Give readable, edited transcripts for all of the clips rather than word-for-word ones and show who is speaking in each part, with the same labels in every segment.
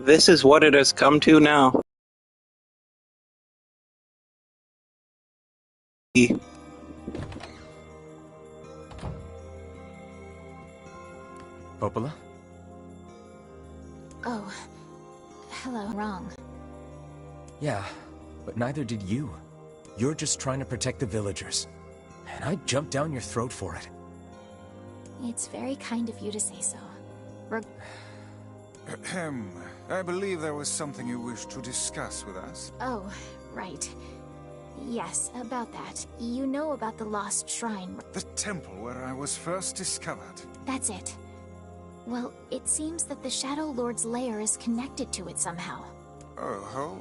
Speaker 1: This is what it has come to now.
Speaker 2: Popola?
Speaker 3: Oh, hello. Wrong.
Speaker 2: Yeah, but neither did you. You're just trying to protect the villagers. And I jumped down your throat for it.
Speaker 3: It's very kind of you to say so.
Speaker 4: Ahem. I believe there was something you wished to discuss with us.
Speaker 3: Oh, right. Yes, about that. You know about the lost shrine.
Speaker 4: The temple where I was first discovered.
Speaker 3: That's it. Well, it seems that the Shadow Lord's lair is connected to it somehow.
Speaker 4: Oh,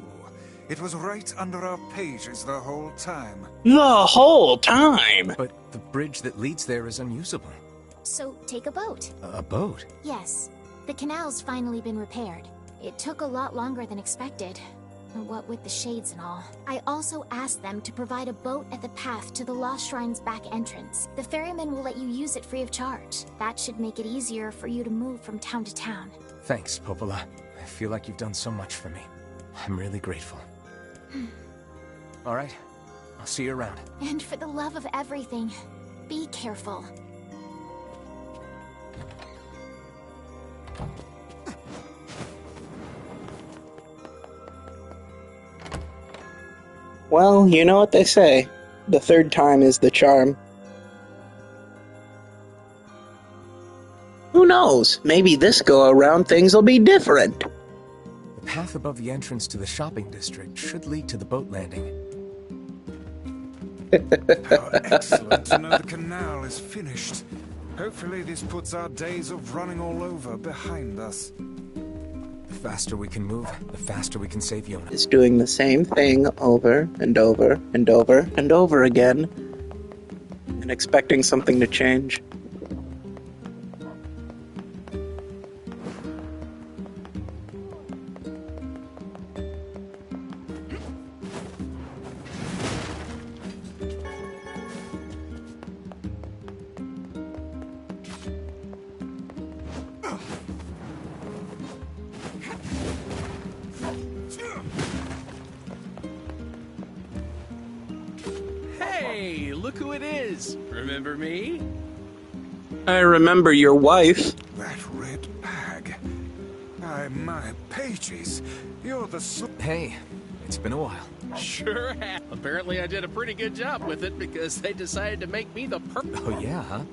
Speaker 4: it was right under our pages the whole time.
Speaker 1: The whole time!
Speaker 2: But the bridge that leads there is unusable.
Speaker 3: So, take a boat.
Speaker 2: A boat?
Speaker 3: Yes. The canal's finally been repaired. It took a lot longer than expected. What with the shades and all. I also asked them to provide a boat at the path to the Lost Shrine's back entrance. The ferryman will let you use it free of charge. That should make it easier for you to move from town to town.
Speaker 2: Thanks, Popola. I feel like you've done so much for me. I'm really grateful. All right. I'll see you around.
Speaker 3: And for the love of everything, be careful.
Speaker 1: Well, you know what they say. The third time is the charm. Who knows? Maybe this go-around things will be different.
Speaker 2: The path above the entrance to the shopping district should lead to the boat landing.
Speaker 4: How excellent to know the canal is finished. Hopefully this puts our days of running all over behind us.
Speaker 2: The faster we can move, the faster we can save Yona.
Speaker 1: Is doing the same thing over and over and over and over again, and expecting something to change.
Speaker 5: Hey, look who it is. Remember me?
Speaker 1: I remember your wife.
Speaker 4: That red bag. By my pages, you're the
Speaker 2: Hey, it's been a while.
Speaker 5: Sure have. Apparently I did a pretty good job with it because they decided to make me the
Speaker 2: Oh yeah, huh?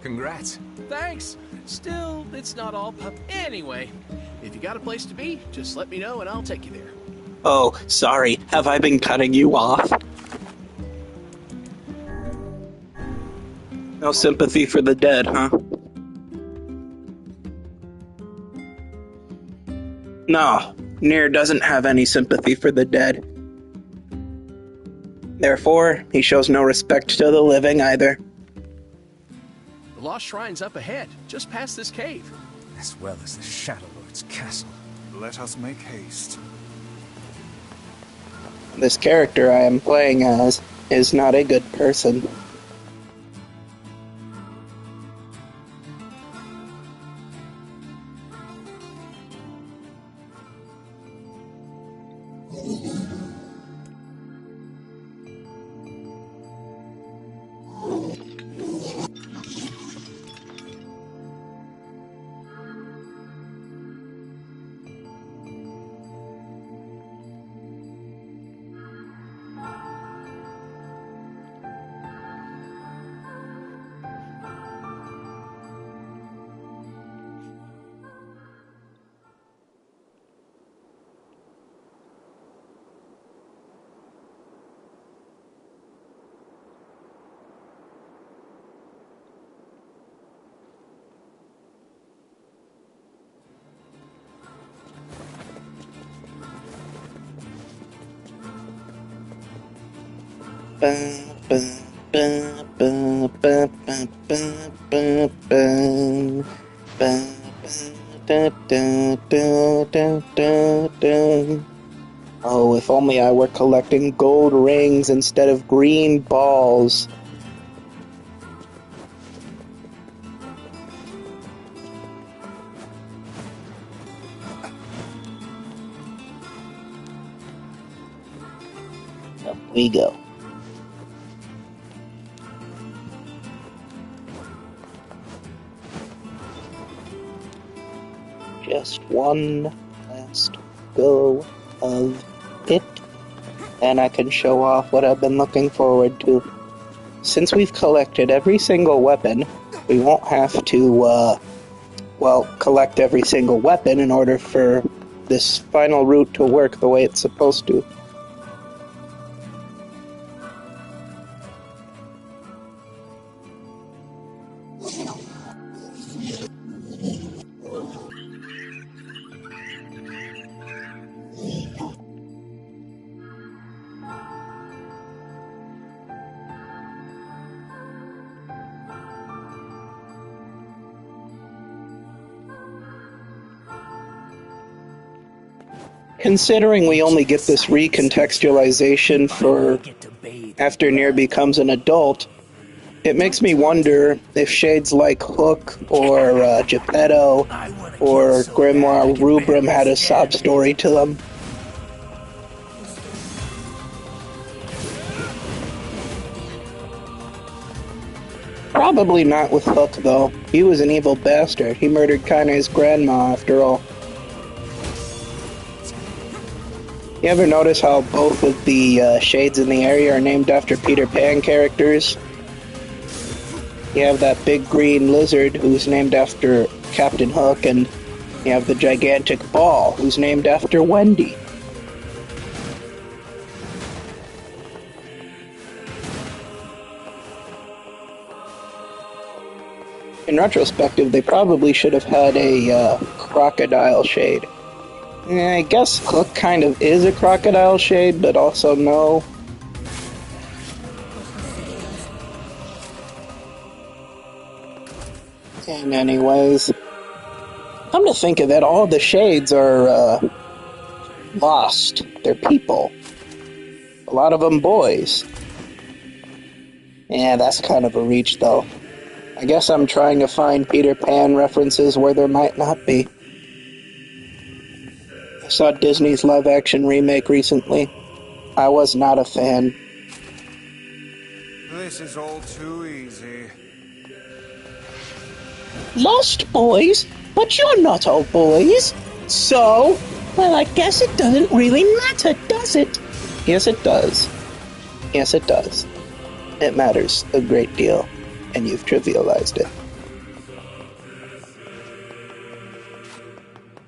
Speaker 2: Congrats.
Speaker 5: Thanks. Still, it's not all Anyway, if you got a place to be, just let me know and I'll take you there.
Speaker 1: Oh, sorry. Have I been cutting you off? No sympathy for the dead, huh? No, NieR doesn't have any sympathy for the dead. Therefore, he shows no respect to the living either.
Speaker 5: The Lost Shrine's up ahead, just past this cave.
Speaker 2: As well as the Shadow Lord's castle.
Speaker 4: Let us make haste.
Speaker 1: This character I am playing as is not a good person. Oh, if only I were collecting gold rings instead of green balls. we go. Just one last go of it, and I can show off what I've been looking forward to. Since we've collected every single weapon, we won't have to, collect every single weapon in order for this final route to work the way it's supposed to. Considering we only get this recontextualization for after NieR becomes an adult, it makes me wonder if shades like Hook or Geppetto or Grimoire Rubrum had a sob story to them. Probably not with Hook, though. He was an evil bastard. He murdered Kaine's grandma, after all. You ever notice how both of the shades in the area are named after Peter Pan characters? You have that big green lizard who's named after Captain Hook, and you have the gigantic ball who's named after Wendy. In retrospective, they probably should have had a crocodile shade. I guess Hook kind of is a crocodile shade, but also no. And anyways, come to think of it, all the shades are lost. They're people. A lot of them boys. Yeah, that's kind of a reach, though. I guess I'm trying to find Peter Pan references where there might not be. I saw Disney's live-action remake recently. I was not a fan.
Speaker 4: This is all too easy.
Speaker 1: Lost boys? But you're not all boys. So? Well, I guess it doesn't really matter, does it? Yes, it does. Yes, it does. It matters a great deal, and you've trivialized it.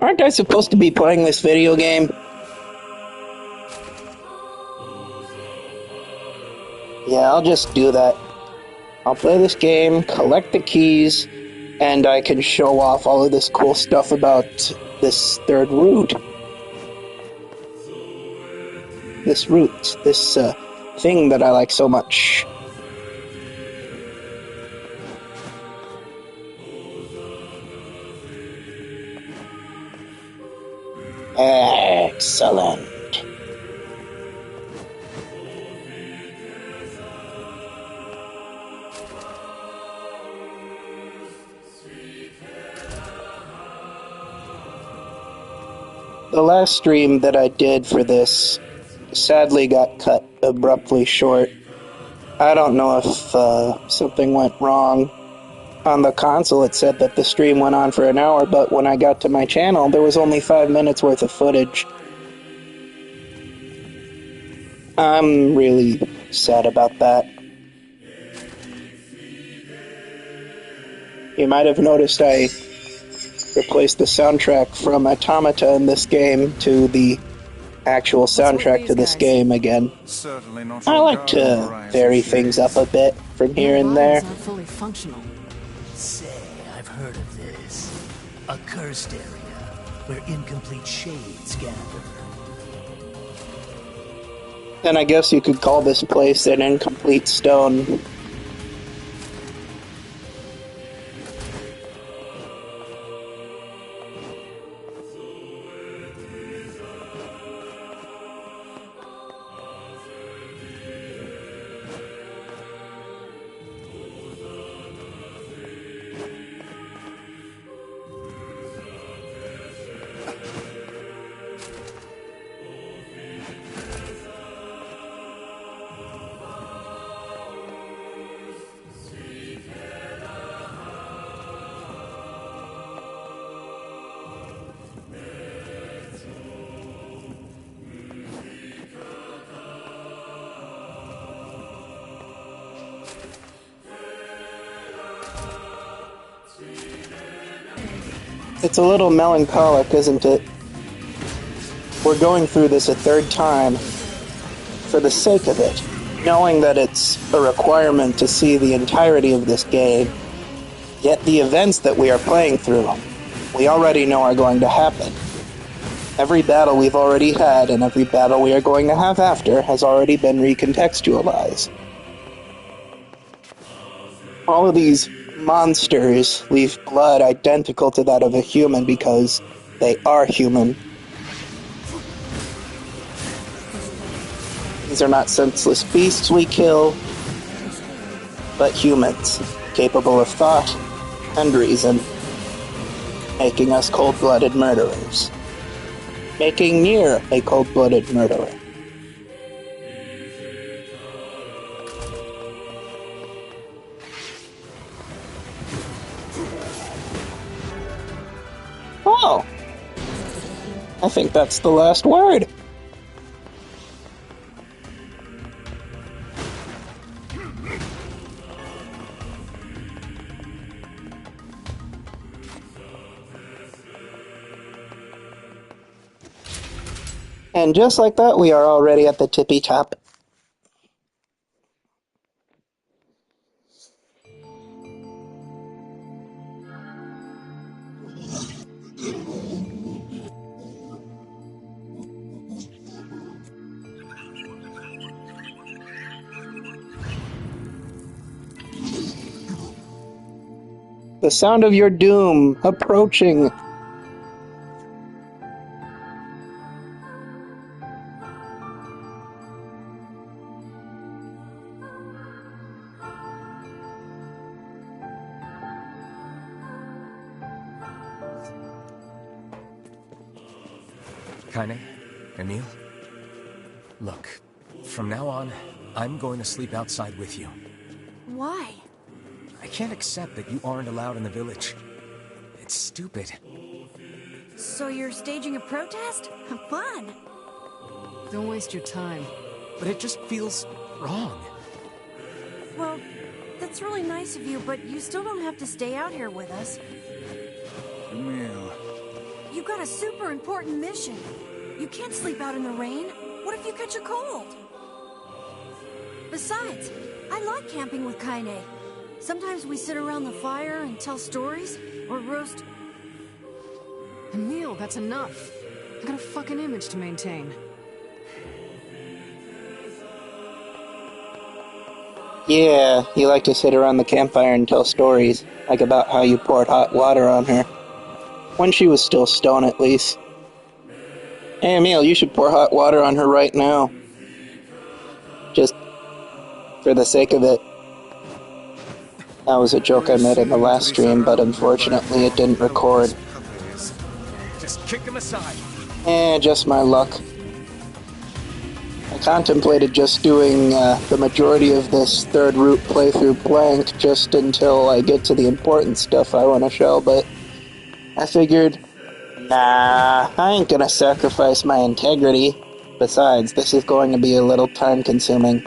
Speaker 1: Aren't I supposed to be playing this video game? Yeah, I'll just do that. I'll play this game, collect the keys, and I can show off all of this cool stuff about this third route. This thing that I like so much. Excellent. The last stream that I did for this sadly got cut abruptly short. I don't know if something went wrong. On the console it said that the stream went on for an hour, but when I got to my channel there was only 5 minutes worth of footage. I'm really sad about that. You might have noticed I replaced the soundtrack from Automata in this game to the actual soundtrack to this game again.
Speaker 4: Certainly not
Speaker 1: I
Speaker 4: your
Speaker 1: like
Speaker 4: garden
Speaker 1: to
Speaker 4: variety
Speaker 1: vary
Speaker 4: shades.
Speaker 1: things up a bit from here and
Speaker 6: Your
Speaker 1: there.
Speaker 6: lines aren't fully functional.
Speaker 7: Say, I've heard of this. A cursed area where incomplete shades gather.
Speaker 1: And I guess you could call this place an incomplete stone. It's a little melancholic, isn't it? We're going through this a third time for the sake of it, knowing that it's a requirement to see the entirety of this game, yet the events that we are playing through, we already know are going to happen. Every battle we've already had and every battle we are going to have after has already been recontextualized. All of these monsters leave blood identical to that of a human because they are human. These are not senseless beasts we kill, but humans, capable of thought and reason, making us cold-blooded murderers. Making NieR a cold-blooded murderer. Oh! I think that's the last word. And just like that, we are already at the tippy top. The sound of your doom approaching.
Speaker 2: Kaine, Emil, look, from now on, I'm going to sleep outside with you.
Speaker 6: Why?
Speaker 2: I can't accept that you aren't allowed in the village. It's stupid.
Speaker 6: So you're staging a protest? Fun!
Speaker 8: Don't waste your time.
Speaker 2: But it just feels wrong.
Speaker 6: Well, that's really nice of you, but you still don't have to stay out here with us.
Speaker 4: Emil.
Speaker 6: You got a super important mission. You can't sleep out in the rain. What if you catch a cold? Besides, I like camping with Kaine. Sometimes we sit around the fire and tell stories, or roast...
Speaker 8: Emil, that's enough. I got a fucking image to maintain.
Speaker 1: Yeah, you like to sit around the campfire and tell stories, like about how you poured hot water on her. When she was still stoned, at least. Hey, Emil, you should pour hot water on her right now. Just for the sake of it. That was a joke I made in the last stream, but unfortunately it didn't record.
Speaker 2: Just kick him aside.
Speaker 1: Just my luck. I contemplated just doing the majority of this third route playthrough blank just until I get to the important stuff I want to show, but I figured, nah, I ain't gonna sacrifice my integrity. Besides, this is going to be a little time-consuming.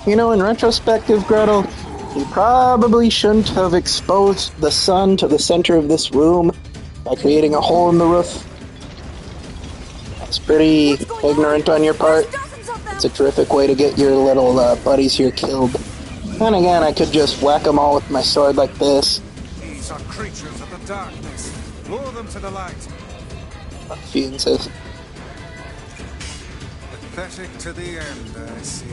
Speaker 1: You know, in retrospective, Gretel, you probably shouldn't have exposed the sun to the center of this room by creating a hole in the roof. That's pretty ignorant on your part. It's a terrific way to get your little buddies here killed. Then again, I could just whack them all with my sword like this.
Speaker 4: These are creatures of the darkness. Lure them to the light.
Speaker 1: Fiend says.
Speaker 4: Pathetic to the end, I see.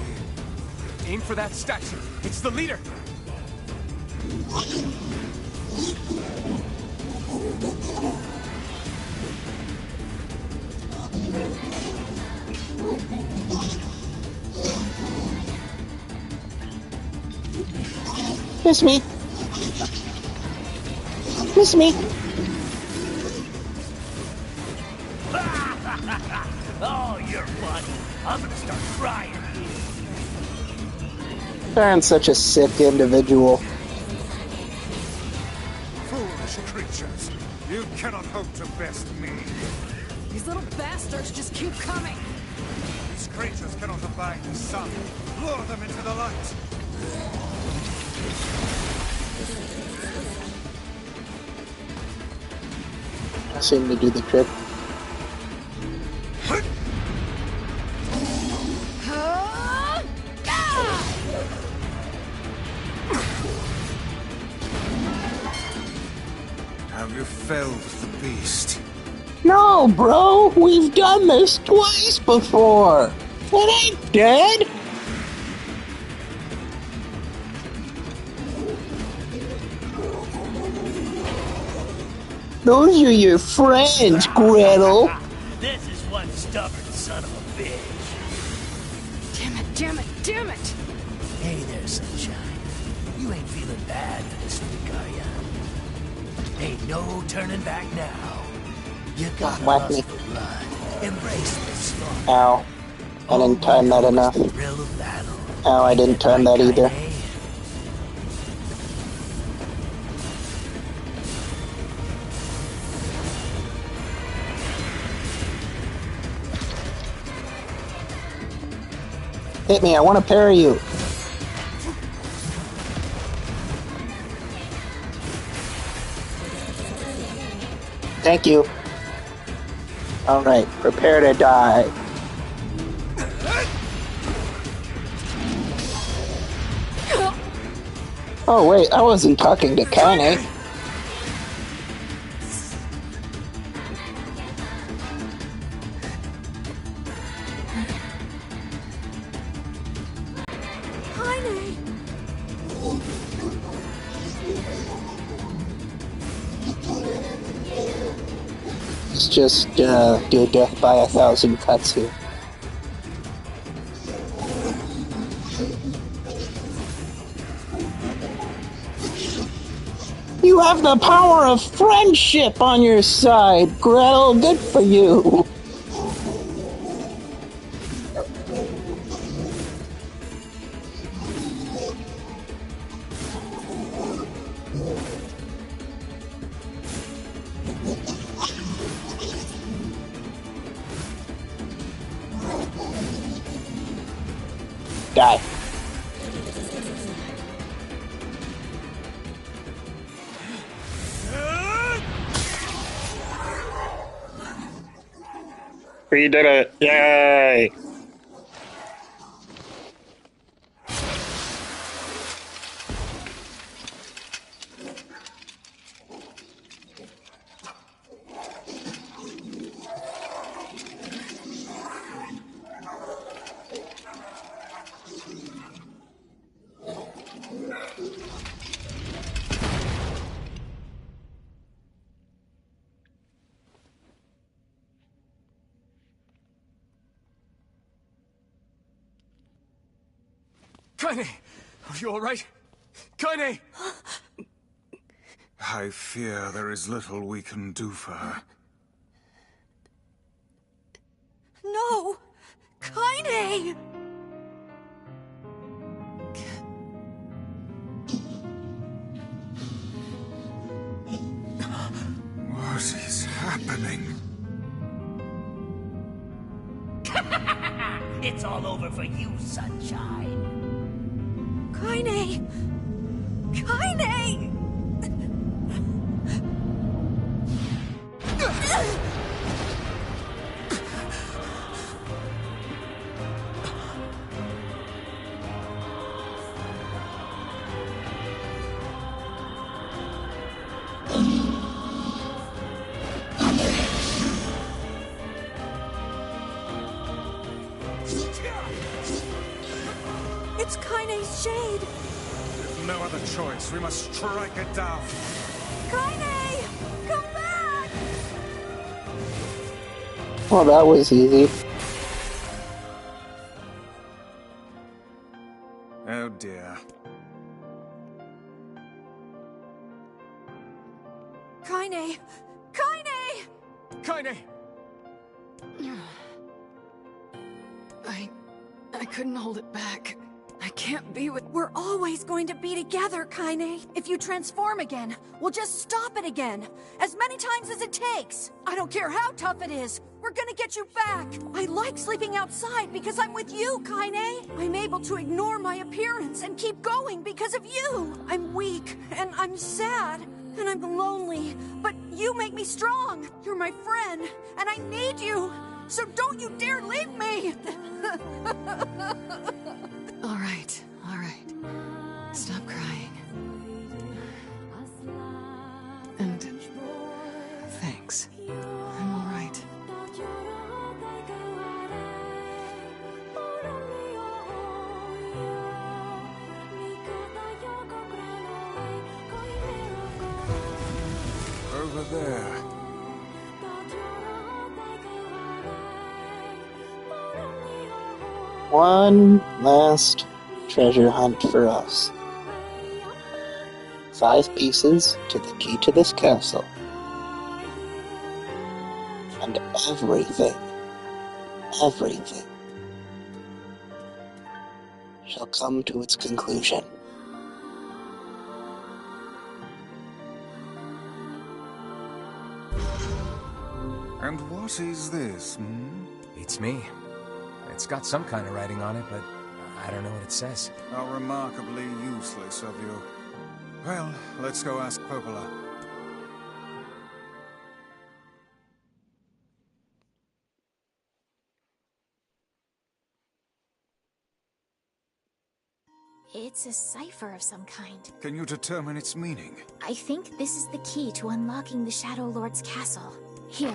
Speaker 2: Aim for that statue. It's the leader.
Speaker 1: It's me. Miss me.
Speaker 7: Oh, you're funny. I'm gonna start crying.
Speaker 1: Baron's such a sick individual.
Speaker 4: Foolish creatures. You cannot hope to best me.
Speaker 8: These little bastards just keep coming.
Speaker 4: These creatures cannot abide the sun. Lure them into the light.
Speaker 1: I seem to do the trick.
Speaker 4: Have you felled the beast?
Speaker 1: No, bro, we've done this twice before. It ain't dead. Those are your friends, Gretel.
Speaker 7: This is one stubborn son of a bitch.
Speaker 8: Damn it, damn it, damn it!
Speaker 7: Hey there, sunshine. You ain't feeling bad for this week, are ya? Ain't no turning back now. You got a
Speaker 1: Whack me.
Speaker 7: lust for blood. Embrace the slaughter.
Speaker 1: Ow. I didn't time that enough.
Speaker 7: The thrill of battle.
Speaker 1: Ow, I didn't time that either. Hit me, I want to parry you. Thank you. Alright, prepare to die. Oh wait, I wasn't talking to Kaine.
Speaker 6: Kaine!
Speaker 1: Let's just do death by 1,000 cuts here. You have the power of friendship on your side, Gretel. Good for you. Die. We did it! Yay!
Speaker 2: Kaine! Are you alright? Kaine!
Speaker 4: I fear there is little we can do for her.
Speaker 6: No! Kaine!
Speaker 4: What is happening?
Speaker 7: It's all over for you, sunshine.
Speaker 6: Kaine! Kaine! It's Kaine's shade!
Speaker 4: With no other choice, we must strike it down.
Speaker 6: Kaine! Come back!
Speaker 1: Well, that was easy.
Speaker 4: Oh dear.
Speaker 6: Kaine! Kaine!
Speaker 2: Kaine!
Speaker 8: I couldn't hold it back. I can't be with...
Speaker 6: We're always going to be together, Kaine. If you transform again, we'll just stop it again. As many times as it takes. I don't care how tough it is. We're gonna get you back. I like sleeping outside because I'm with you, Kaine. I'm able to ignore my appearance and keep going because of you. I'm weak, and I'm sad, and I'm lonely. But you make me strong. You're my friend, and I need you. So don't you dare leave me!
Speaker 8: All right. Stop crying. And thanks. I'm all right.
Speaker 4: Over there.
Speaker 1: One last treasure hunt for us. 5 pieces to the key to this castle. And everything shall come to its conclusion.
Speaker 4: And what is this,
Speaker 2: Beats me. It's got some kind of writing on it, but I don't know what it says.
Speaker 4: How remarkably useless of you. Well, let's go ask Popola.
Speaker 3: It's a cipher of some kind.
Speaker 4: Can you determine its meaning?
Speaker 3: I think this is the key to unlocking the Shadow Lord's castle. Here,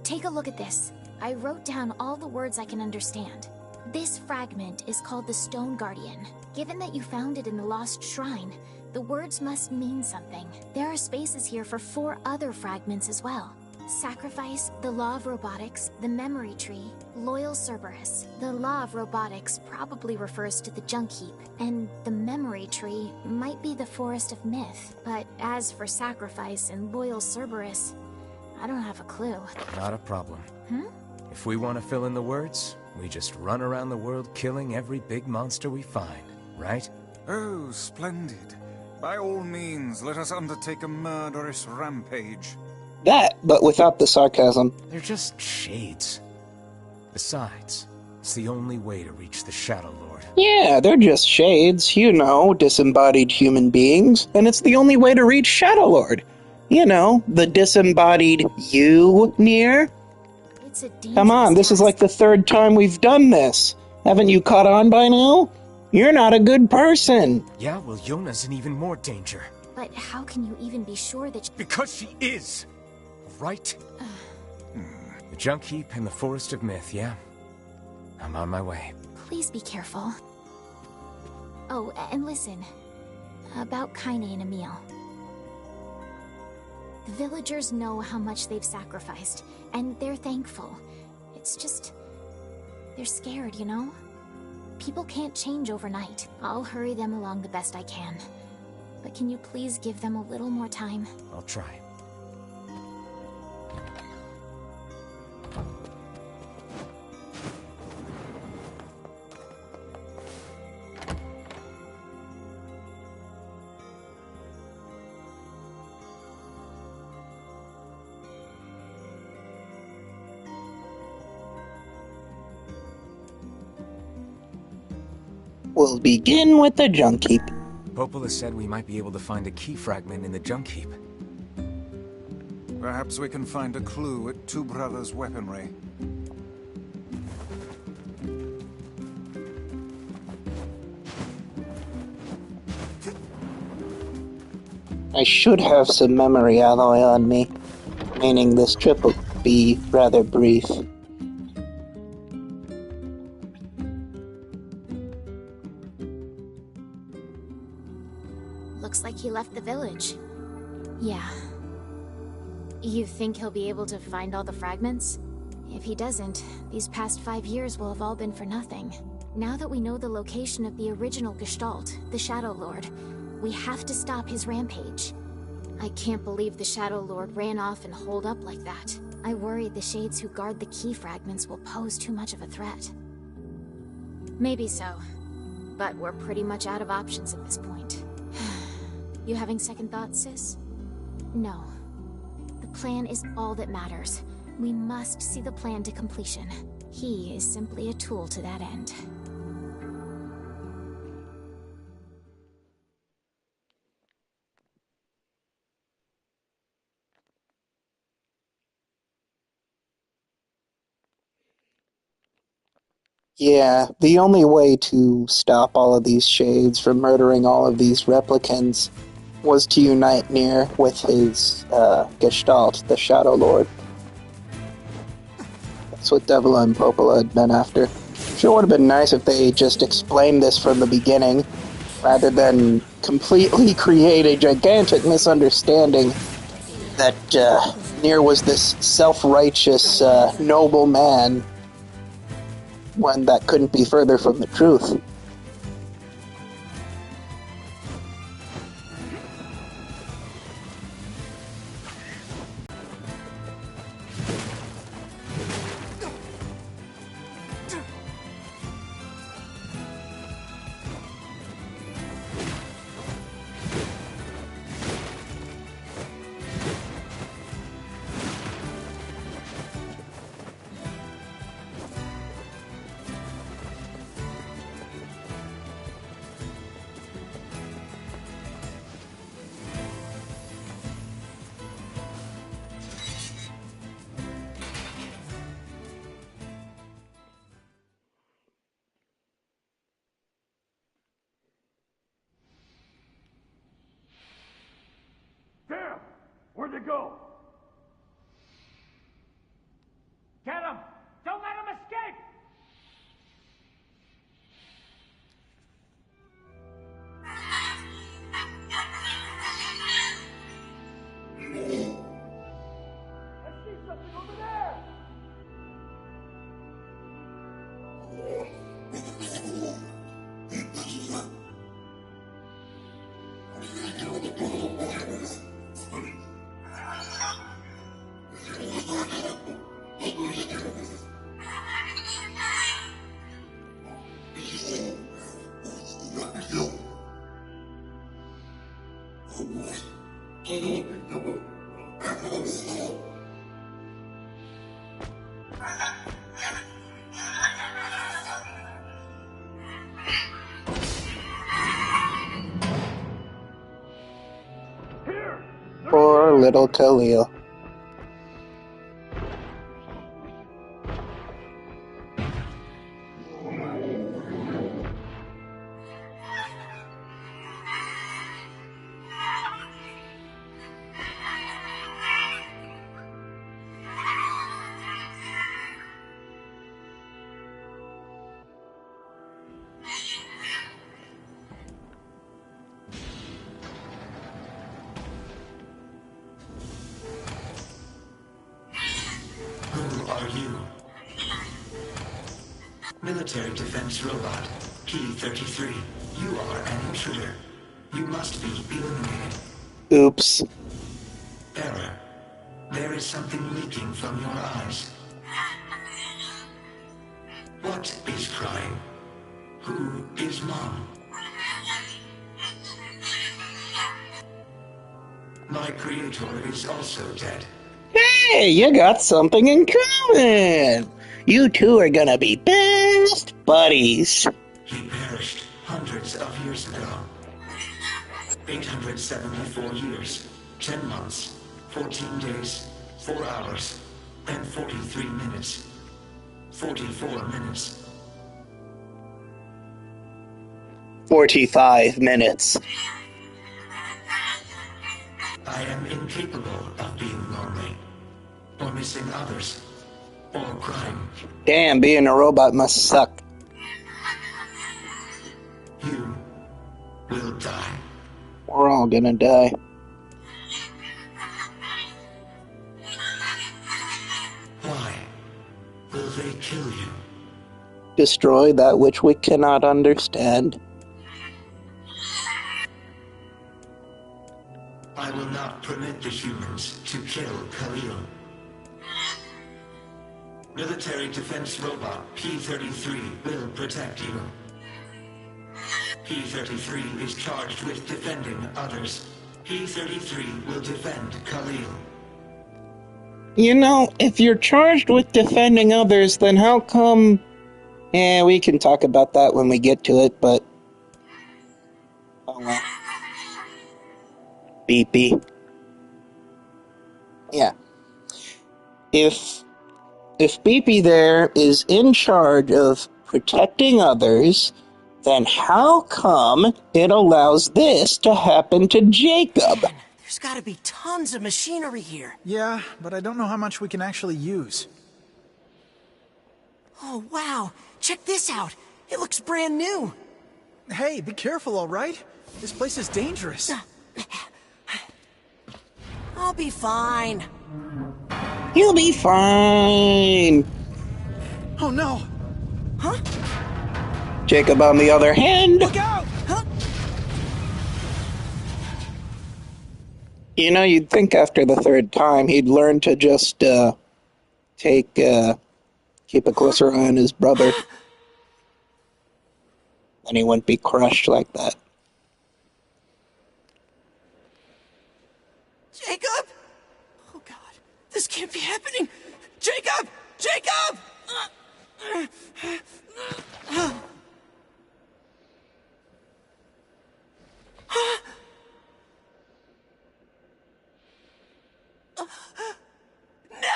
Speaker 3: take a look at this. I wrote down all the words I can understand. This fragment is called the Stone Guardian. Given that you found it in the Lost Shrine, the words must mean something. There are spaces here for 4 other fragments as well. Sacrifice, the Law of Robotics, the Memory Tree, Loyal Cerberus. The Law of Robotics probably refers to the Junk Heap, and the Memory Tree might be the Forest of Myth. But as for Sacrifice and Loyal Cerberus, I don't have a clue.
Speaker 2: Not a problem. If we want to fill in the words, we just run around the world killing every big monster we find, right?
Speaker 4: Oh, splendid. By all means, let us undertake a murderous rampage.
Speaker 1: That, but without the sarcasm.
Speaker 2: They're just shades. Besides, it's the only way to reach the Shadow Lord.
Speaker 1: Yeah, they're just shades, you know, disembodied human beings, and it's the only way to reach Shadow Lord. You know, the disembodied you, NieR?
Speaker 3: It's a dangerous
Speaker 1: Come on, this is
Speaker 3: task.
Speaker 1: like the 3rd time we've done this. Haven't you caught on by now? You're not a good person.
Speaker 2: Yeah, well, Yona's in even more danger.
Speaker 3: But how can you even be sure that
Speaker 2: Because she is! Right? The Junk Heap and the Forest of Myth, yeah? I'm on my way.
Speaker 3: Please be careful. Oh, and listen. About Kaine and Emil. The villagers know how much they've sacrificed, and they're thankful. It's just... they're scared, you know? People can't change overnight. I'll hurry them along the best I can. But can you please give them a little more time?
Speaker 2: I'll try.
Speaker 1: We'll begin with the Junk Heap.
Speaker 2: Popola said we might be able to find a key fragment in the Junk Heap.
Speaker 4: Perhaps we can find a clue at Two Brothers' weaponry.
Speaker 1: I should have some memory alloy on me, meaning this trip will be rather brief.
Speaker 3: Looks like he left the village. Yeah. You think he'll be able to find all the fragments? If he doesn't, these past 5 years will have all been for nothing. Now that we know the location of the original Gestalt, the Shadow Lord, we have to stop his rampage. I can't believe the Shadow Lord ran off and holed up like that. I worry the shades who guard the key fragments will pose too much of a threat. Maybe so, but we're pretty much out of options at this point. You having second thoughts, sis? No. The plan is all that matters. We must see the plan to completion. He is simply a tool to that end.
Speaker 1: Yeah, the only way to stop all of these shades from murdering all of these replicants was to unite NieR with his Gestalt, the Shadow Lord. That's what Devila and Popola had been after. Sure would have been nice if they just explained this from the beginning, rather than completely create a gigantic misunderstanding that NieR was this self-righteous, noble man, when that couldn't be further from the truth.
Speaker 9: Damn! Where'd they go? Get him! Don't let him escape! I see something over there!
Speaker 1: Poor little Khalil.
Speaker 7: Who are you? Military defense robot, Key 33. You are an intruder. You must be eliminated.
Speaker 1: Oops.
Speaker 7: Error. There is something leaking from your eyes. What is crying? Who is Mom? My creator is also dead.
Speaker 1: Hey, you got something in common! You two are gonna be best buddies.
Speaker 7: He perished hundreds of years ago. 874 years, 10 months, 14 days, 4 hours, and 43 minutes. 44 minutes.
Speaker 1: 45 minutes.
Speaker 7: I am incapable of being lonely, or missing others, or crying.
Speaker 1: Damn, being a robot must suck.
Speaker 7: You will die.
Speaker 1: We're all gonna die.
Speaker 7: Why will they kill you?
Speaker 1: Destroy that which we cannot understand.
Speaker 10: I will not permit the humans to kill Khalil. Military defense robot P-33 will protect you. P-33 is charged with defending others. P-33 will defend Khalil.
Speaker 1: You know, if you're charged with defending others, then how come... we can talk about that when we get to it, but... oh well. Beepy. Yeah. If Beepy there is in charge of protecting others, then how come it allows this to happen to Jacob?
Speaker 7: Man, there's gotta be tons of machinery here.
Speaker 11: Yeah, but I don't know how much we can actually use.
Speaker 7: Oh, wow. Check this out. It looks brand new.
Speaker 11: Hey, be careful, all right? This place is dangerous.
Speaker 7: I'll be fine.
Speaker 1: You'll be fine.
Speaker 11: Oh, no.
Speaker 7: Huh?
Speaker 1: Jacob, on the other hand...
Speaker 11: Look out!
Speaker 7: Huh?
Speaker 1: You know, you'd think after the third time he'd learn to just, keep a closer eye on his brother. And he wouldn't be crushed like that.
Speaker 7: Jacob? Oh, God. This can't be happening. Jacob! Jacob! No!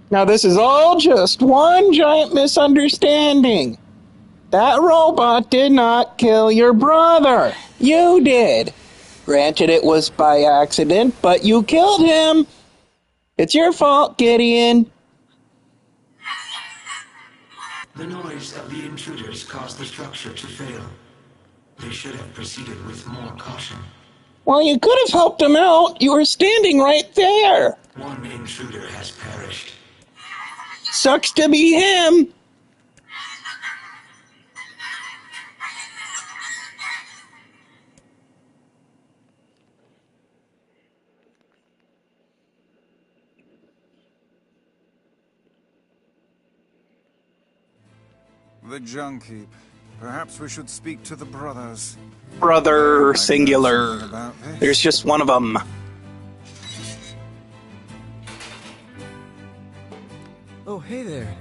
Speaker 1: Now this is all just one giant misunderstanding. That robot did not kill your brother. You did. Granted, it was by accident, but you killed him. It's your fault, Gideon.
Speaker 10: The noise of the intruders caused the structure to fail. They should have proceeded with more caution.
Speaker 1: Well, you could have helped him out. You were standing right there.
Speaker 10: One intruder has perished.
Speaker 1: Sucks to be him.
Speaker 4: The junk heap. Perhaps we should speak to the brothers.
Speaker 1: Brother,
Speaker 4: I know
Speaker 1: singular.
Speaker 4: something about this.
Speaker 1: There's just one of them.
Speaker 12: Oh, hey there.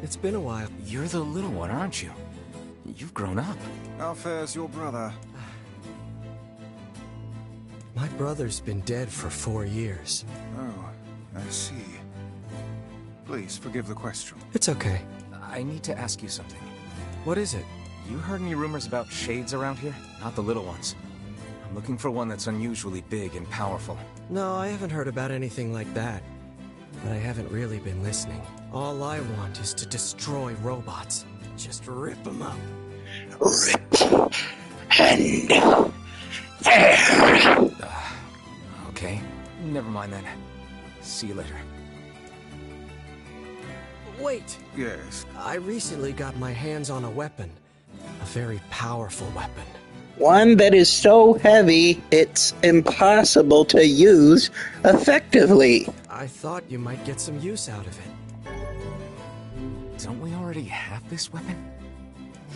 Speaker 12: It's been a while.
Speaker 2: You're the little one, aren't you? You've grown up.
Speaker 4: How fares your brother?
Speaker 12: My brother's been dead for 4 years.
Speaker 4: Oh, I see. Please forgive the question.
Speaker 12: It's okay.
Speaker 2: I need to ask you something.
Speaker 12: What is it?
Speaker 2: You heard any rumors about shades around here? Not the little ones. I'm looking for one that's unusually big and powerful.
Speaker 12: No, I haven't heard about anything like that. But I haven't really been listening. All I want is to destroy robots. Just rip them up.
Speaker 1: Rip. And... there.
Speaker 2: Okay. Never mind then. See you later.
Speaker 12: Wait!
Speaker 4: Yes.
Speaker 12: I recently got my hands on a weapon. A very powerful weapon.
Speaker 1: One that is so heavy, it's impossible to use effectively.
Speaker 12: I thought you might get some use out of it.
Speaker 2: Don't we already have this weapon?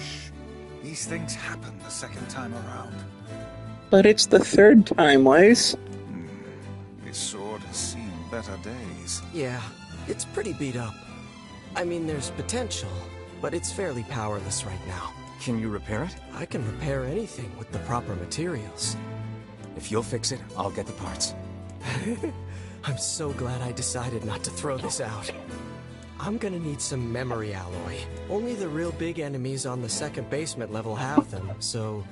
Speaker 4: Shh. These things happen the second time around.
Speaker 1: But it's the third time, Weiss.
Speaker 4: This sword has seen better days.
Speaker 12: Yeah, it's pretty beat up. I mean, there's potential, but it's fairly powerless right now.
Speaker 2: Can you repair it?
Speaker 12: I can repair anything with the proper materials.
Speaker 2: If you'll fix it, I'll get the parts.
Speaker 12: I'm so glad I decided not to throw this out. I'm gonna need some memory alloy. Only the real big enemies on the second basement level have them, so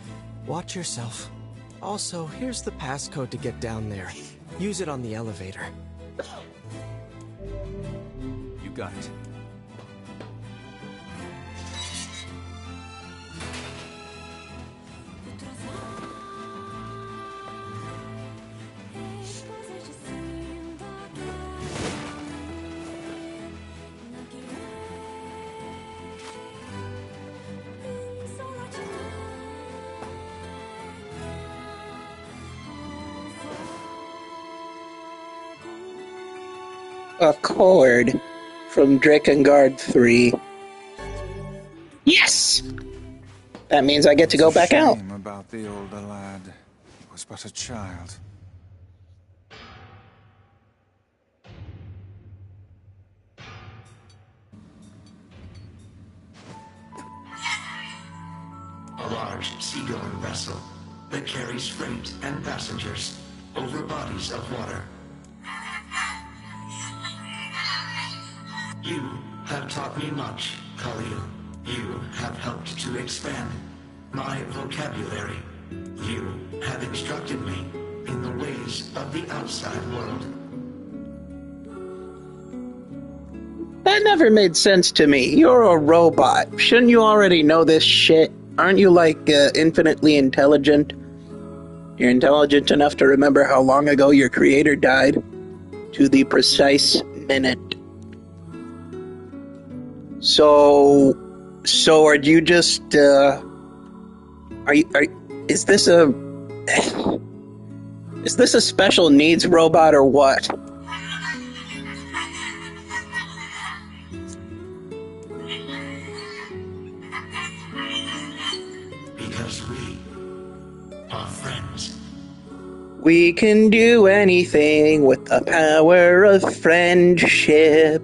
Speaker 12: watch yourself. Also, here's the passcode to get down there. Use it on the elevator.
Speaker 2: You got it.
Speaker 1: a cord from Drakengard 3. Yes! That means I get to go back out.
Speaker 4: Shame about the older lad. He was but a child.
Speaker 10: A large seagoing vessel that carries freight and passengers over bodies of water. You have taught me much, Khalil. You have helped to expand my vocabulary. You have instructed me in the ways of the outside world.
Speaker 1: That never made sense to me. You're a robot. Shouldn't you already know this shit? Aren't you, like, infinitely intelligent? You're intelligent enough to remember how long ago your creator died. To the precise minute. So are you just, is this a special needs robot or what?
Speaker 10: Because we are friends.
Speaker 1: We can do anything with the power of friendship.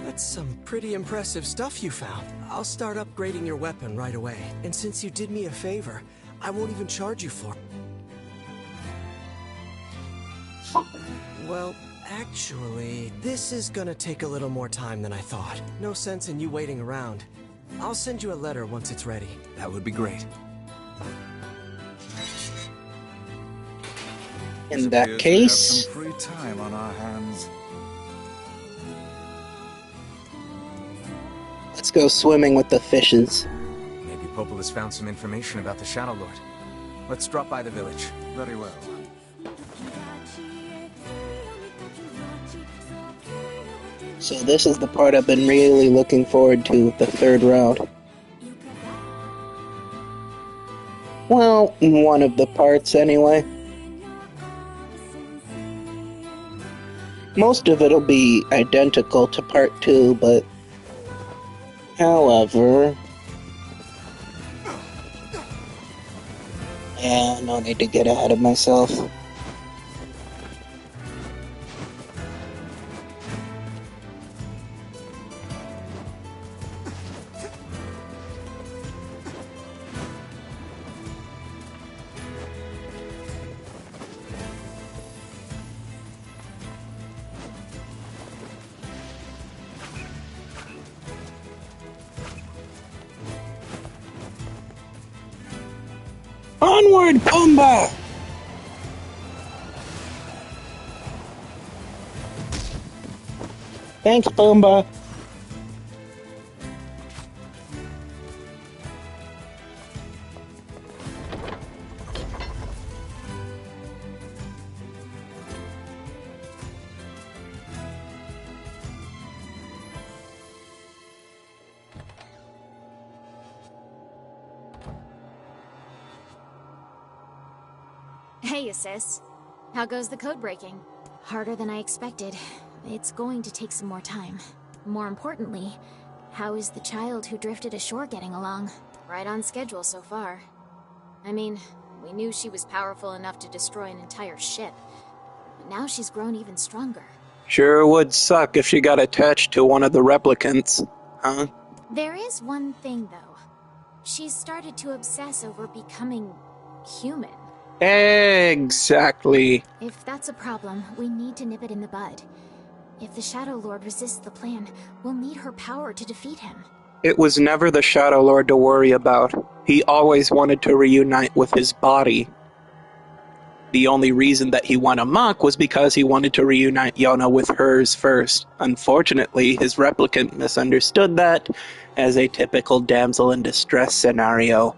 Speaker 12: That's some pretty impressive stuff you found. I'll start upgrading your weapon right away. And since you did me a favor, I won't even charge you for it. Well, actually, this is gonna take a little more time than I thought. No sense in you waiting around. I'll send you a letter once it's ready.
Speaker 2: That would be great.
Speaker 1: In that case,
Speaker 4: We have some free time on our hands.
Speaker 1: let's go swimming with the fishes.
Speaker 2: Maybe Popol has found some information about the Shadow Lord. Let's drop by the village.
Speaker 4: Very well.
Speaker 1: So this is the part I've been really looking forward to, the third route. Well, one of the parts anyway. Most of it'll be identical to part 2, but however... Yeah, no need to get ahead of myself. Onward, Pumbaa! Thanks, Pumbaa.
Speaker 3: Hey, Sis. How goes the code breaking? Harder than I expected. It's going to take some more time. More importantly, how is the child who drifted ashore getting along? Right on schedule so far. I mean, we knew she was powerful enough to destroy an entire ship. But now she's grown even stronger.
Speaker 1: Sure would suck if she got attached to one of the replicants, huh?
Speaker 3: There is one thing, though. She's started to obsess over becoming human.
Speaker 1: Exactly.
Speaker 3: If that's a problem, we need to nip it in the bud. If the Shadow Lord resists the plan, we'll need her power to defeat him.
Speaker 1: It was never the Shadow Lord to worry about. He always wanted to reunite with his body. The only reason that he went amok was because he wanted to reunite Yona with hers first. Unfortunately, his replicant misunderstood that as a typical damsel in distress scenario.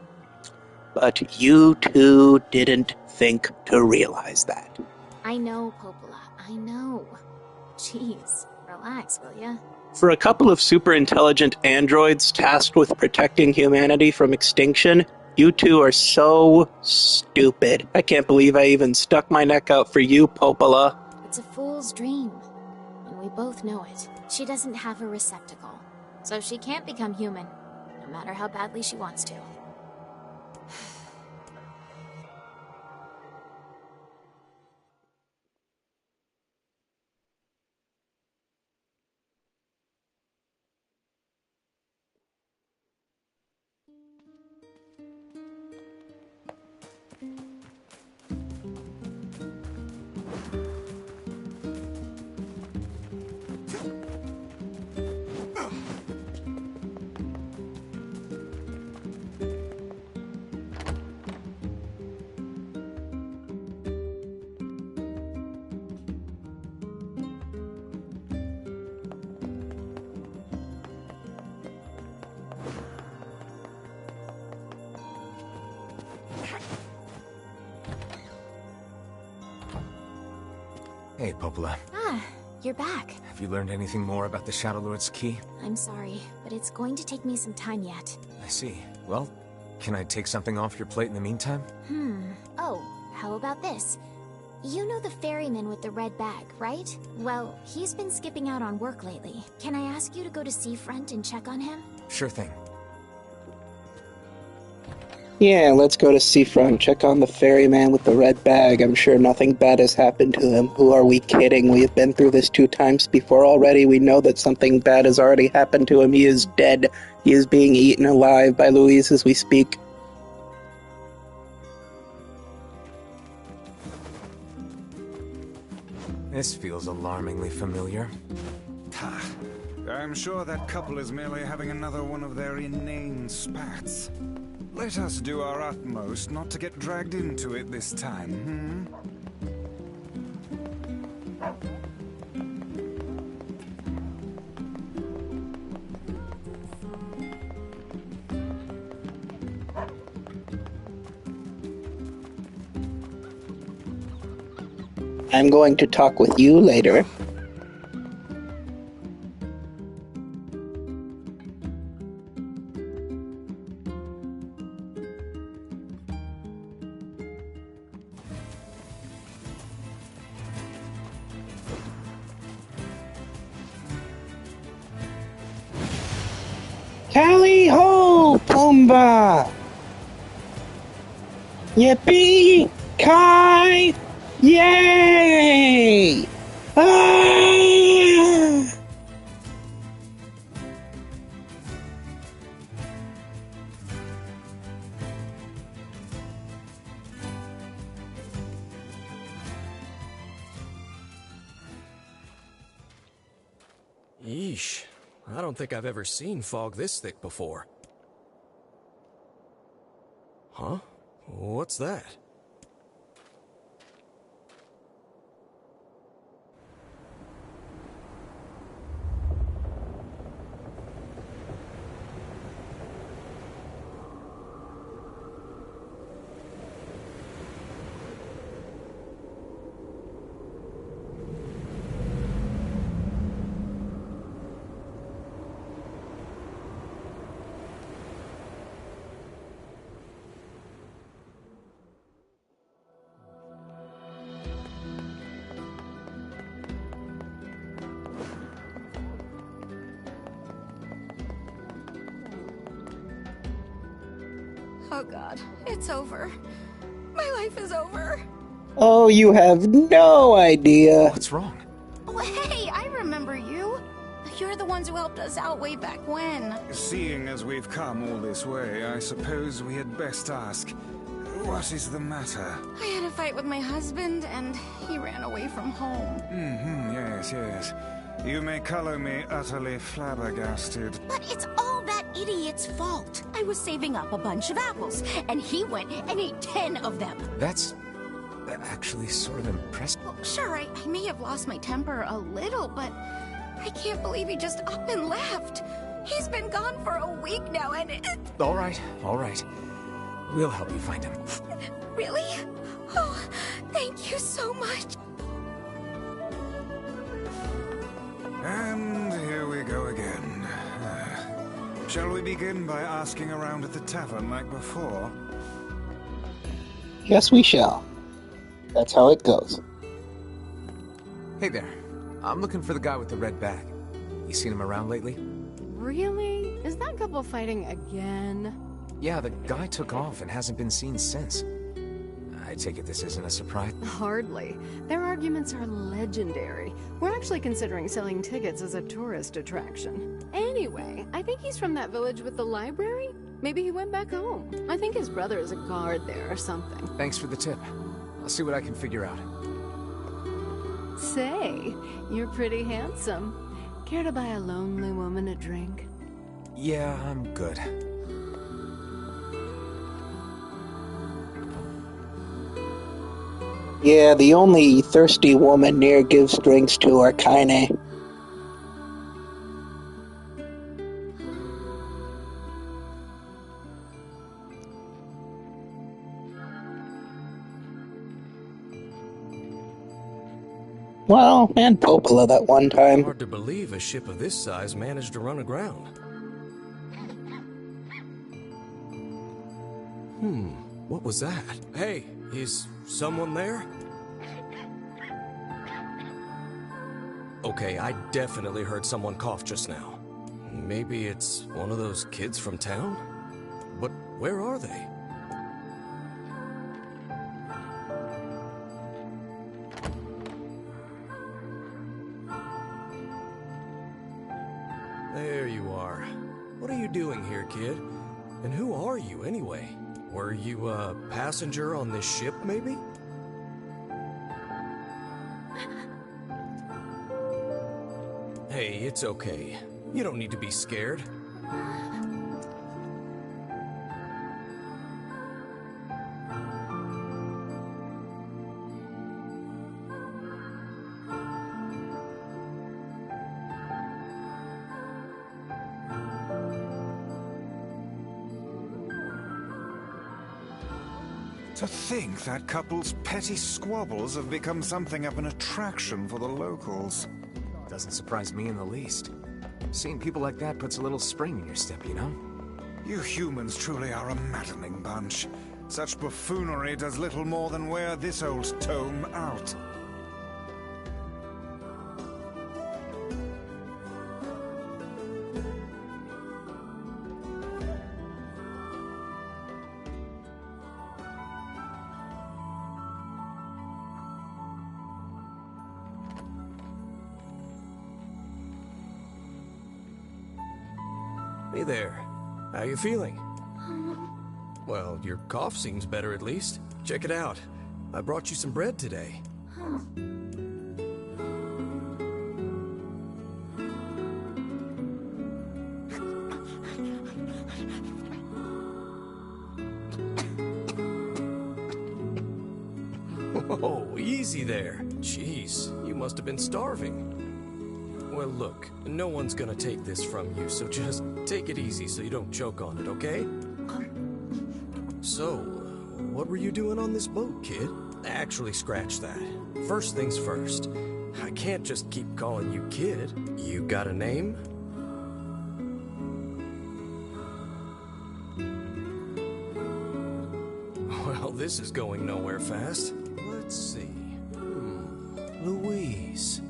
Speaker 1: But you two didn't think to realize that.
Speaker 3: I know, Popola. I know. Jeez, relax, will ya?
Speaker 1: For a couple of super intelligent androids tasked with protecting humanity from extinction, you two are so stupid. I can't believe I even stuck my neck out for you, Popola.
Speaker 3: It's a fool's dream, and we both know it. She doesn't have a receptacle, so she can't become human, no matter how badly she wants to.
Speaker 2: Hey, Popola.
Speaker 3: Ah, you're back.
Speaker 2: Have you learned anything more about the Shadow Lord's key?
Speaker 3: I'm sorry, but it's going to take me some time yet.
Speaker 2: I see. Well, can I take something off your plate in the meantime?
Speaker 3: Oh, how about this? You know the ferryman with the red bag, right? Well, he's been skipping out on work lately. Can I ask you to go to Seafront and check on him?
Speaker 2: Sure thing.
Speaker 1: Yeah, let's go to Seafront, check on the ferryman with the red bag. I'm sure nothing bad has happened to him. Who are we kidding? We have been through this 2 times before already. We know that something bad has already happened to him. He is dead. He is being eaten alive by Louise as we speak.
Speaker 2: This feels alarmingly familiar.
Speaker 4: Ha! I'm sure that couple is merely having another one of their inane spats. Let us do our utmost not to get dragged into it this time,
Speaker 1: I'm going to talk with you later. Tally ho, Pumbaa! Yippee! Kai! Yay! Ah!
Speaker 12: Yeesh. I don't think I've ever seen fog this thick before. Huh? What's that?
Speaker 6: Oh god, it's over. My life is over.
Speaker 1: Oh, you have no idea.
Speaker 2: What's wrong?
Speaker 6: Oh, hey, I remember you. You're the ones who helped us out way back when.
Speaker 4: Seeing as we've come all this way, I suppose we had best ask, what is the matter?
Speaker 6: I had a fight with my husband, and he ran away from home.
Speaker 4: Yes. You may color me utterly flabbergasted.
Speaker 6: But it's all that
Speaker 13: idiot's fault. I was saving up a bunch of apples, and he went and ate 10 of them.
Speaker 2: That's actually sort of impressive.
Speaker 13: Well, sure, I may have lost my temper a little, but I can't believe he just up and left. He's been gone for a week now, and
Speaker 2: All right. We'll help you find him.
Speaker 13: Really? Oh, thank you so much.
Speaker 4: And here we go again. Shall we begin by asking around at the tavern like before?
Speaker 1: Yes, we shall. That's how it goes.
Speaker 2: Hey there. I'm looking for the guy with the red bag. You seen him around lately?
Speaker 8: Really? Is that couple fighting again?
Speaker 2: Yeah, the guy took off and hasn't been seen since. I take it this isn't a surprise?
Speaker 8: Hardly. Their arguments are legendary. We're actually considering selling tickets as a tourist attraction. Anyway, I think he's from that village with the library. Maybe he went back home. I think his brother is a guard there or something.
Speaker 2: Thanks for the tip. I'll see what I can figure out.
Speaker 8: Say, you're pretty handsome. Care to buy a lonely woman a drink?
Speaker 2: Yeah, I'm good.
Speaker 1: Yeah, the only thirsty woman NieR gives drinks to are Kaine. Well, and Popola that one time.
Speaker 12: Hard to believe a ship of this size managed to run aground. What was that? Hey, is someone there? Okay, I definitely heard someone cough just now. Maybe it's one of those kids from town? But where are they? There you are. What are you doing here, kid? And who are you, anyway? Were you a passenger on this ship, maybe? Hey, it's okay. You don't need to be scared.
Speaker 4: To think that couple's petty squabbles have become something of an attraction for the locals.
Speaker 2: Doesn't surprise me in the least. Seeing people like that puts a little spring in your step, you know?
Speaker 4: You humans truly are a maddening bunch. Such buffoonery does little more than wear this old tome out.
Speaker 12: Hey there. How you feeling? Well, your cough seems better at least. Check it out. I brought you some bread today. Oh, easy there. Jeez, you must have been starving. Well, look, no one's gonna take this from you, so just take it easy so you don't choke on it, okay? So, what were you doing on this boat, kid? Actually, scratch that. First things first. I can't just keep calling you kid. You got a name? Well, this is going nowhere fast. Let's see. Louise.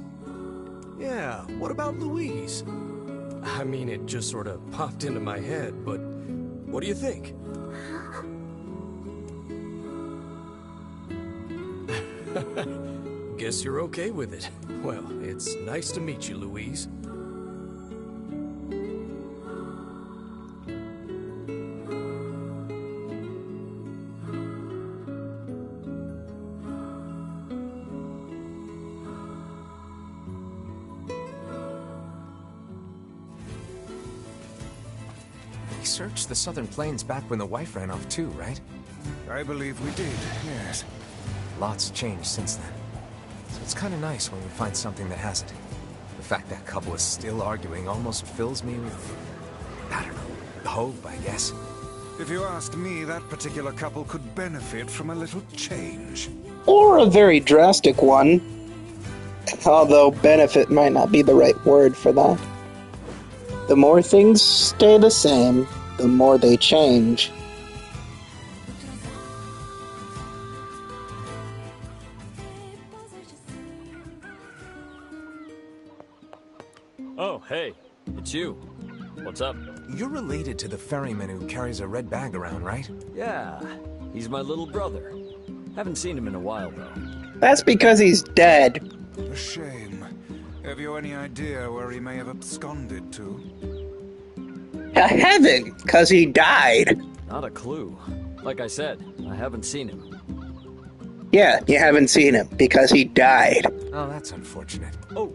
Speaker 12: Yeah, what about Louise? I mean, it just sort of popped into my head, but what do you think? Guess you're okay with it. Well, it's nice to meet you, Louise.
Speaker 2: We searched the southern plains back when the wife ran off too, right?
Speaker 4: I believe we did, yes.
Speaker 2: Lots changed since then. So it's kind of nice when we find something that hasn't. The fact that couple is still arguing almost fills me with, I don't know, hope, I guess.
Speaker 4: If you ask me, that particular couple could benefit from a little change.
Speaker 1: Or a very drastic one. Although benefit might not be the right word for that. The more things stay the same, the more they change.
Speaker 14: Oh, hey, it's you. What's up?
Speaker 2: You're related to the ferryman who carries a red bag around, right?
Speaker 14: Yeah, he's my little brother. Haven't seen him in a while, though.
Speaker 1: That's because he's dead.
Speaker 4: A shame. Have you any idea where he may have absconded to?
Speaker 1: I haven't, because he died.
Speaker 14: Not a clue. Like I said, I haven't seen him.
Speaker 1: Yeah, you haven't seen him, because he died.
Speaker 2: Oh, that's unfortunate.
Speaker 14: Oh,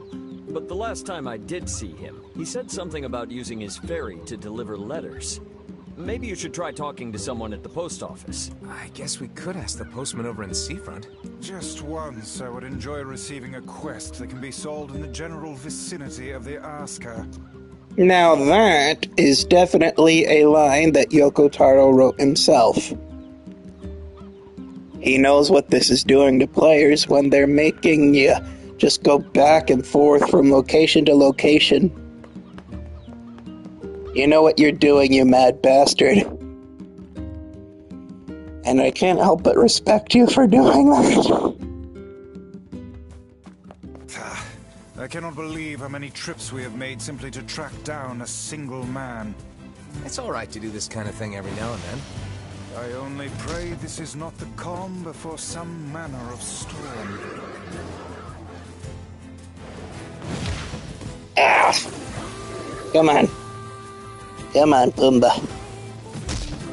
Speaker 14: but the last time I did see him, he said something about using his ferry to deliver letters. Maybe you should try talking to someone at the post office.
Speaker 2: I guess we could ask the postman over in the seafront.
Speaker 4: Just once, I would enjoy receiving a quest that can be solved in the general vicinity of the Asker.
Speaker 1: Now that is definitely a line that Yoko Taro wrote himself. He knows what this is doing to players when they're making you just go back and forth from location to location. You know what you're doing, you mad bastard. And I can't help but respect you for doing that.
Speaker 4: I cannot believe how many trips we have made simply to track down a single man.
Speaker 2: It's alright to do this kind of thing every now and then.
Speaker 4: I only pray this is not the calm before some manner of storm.
Speaker 1: Ah! Come on. Come on, Pumbaa.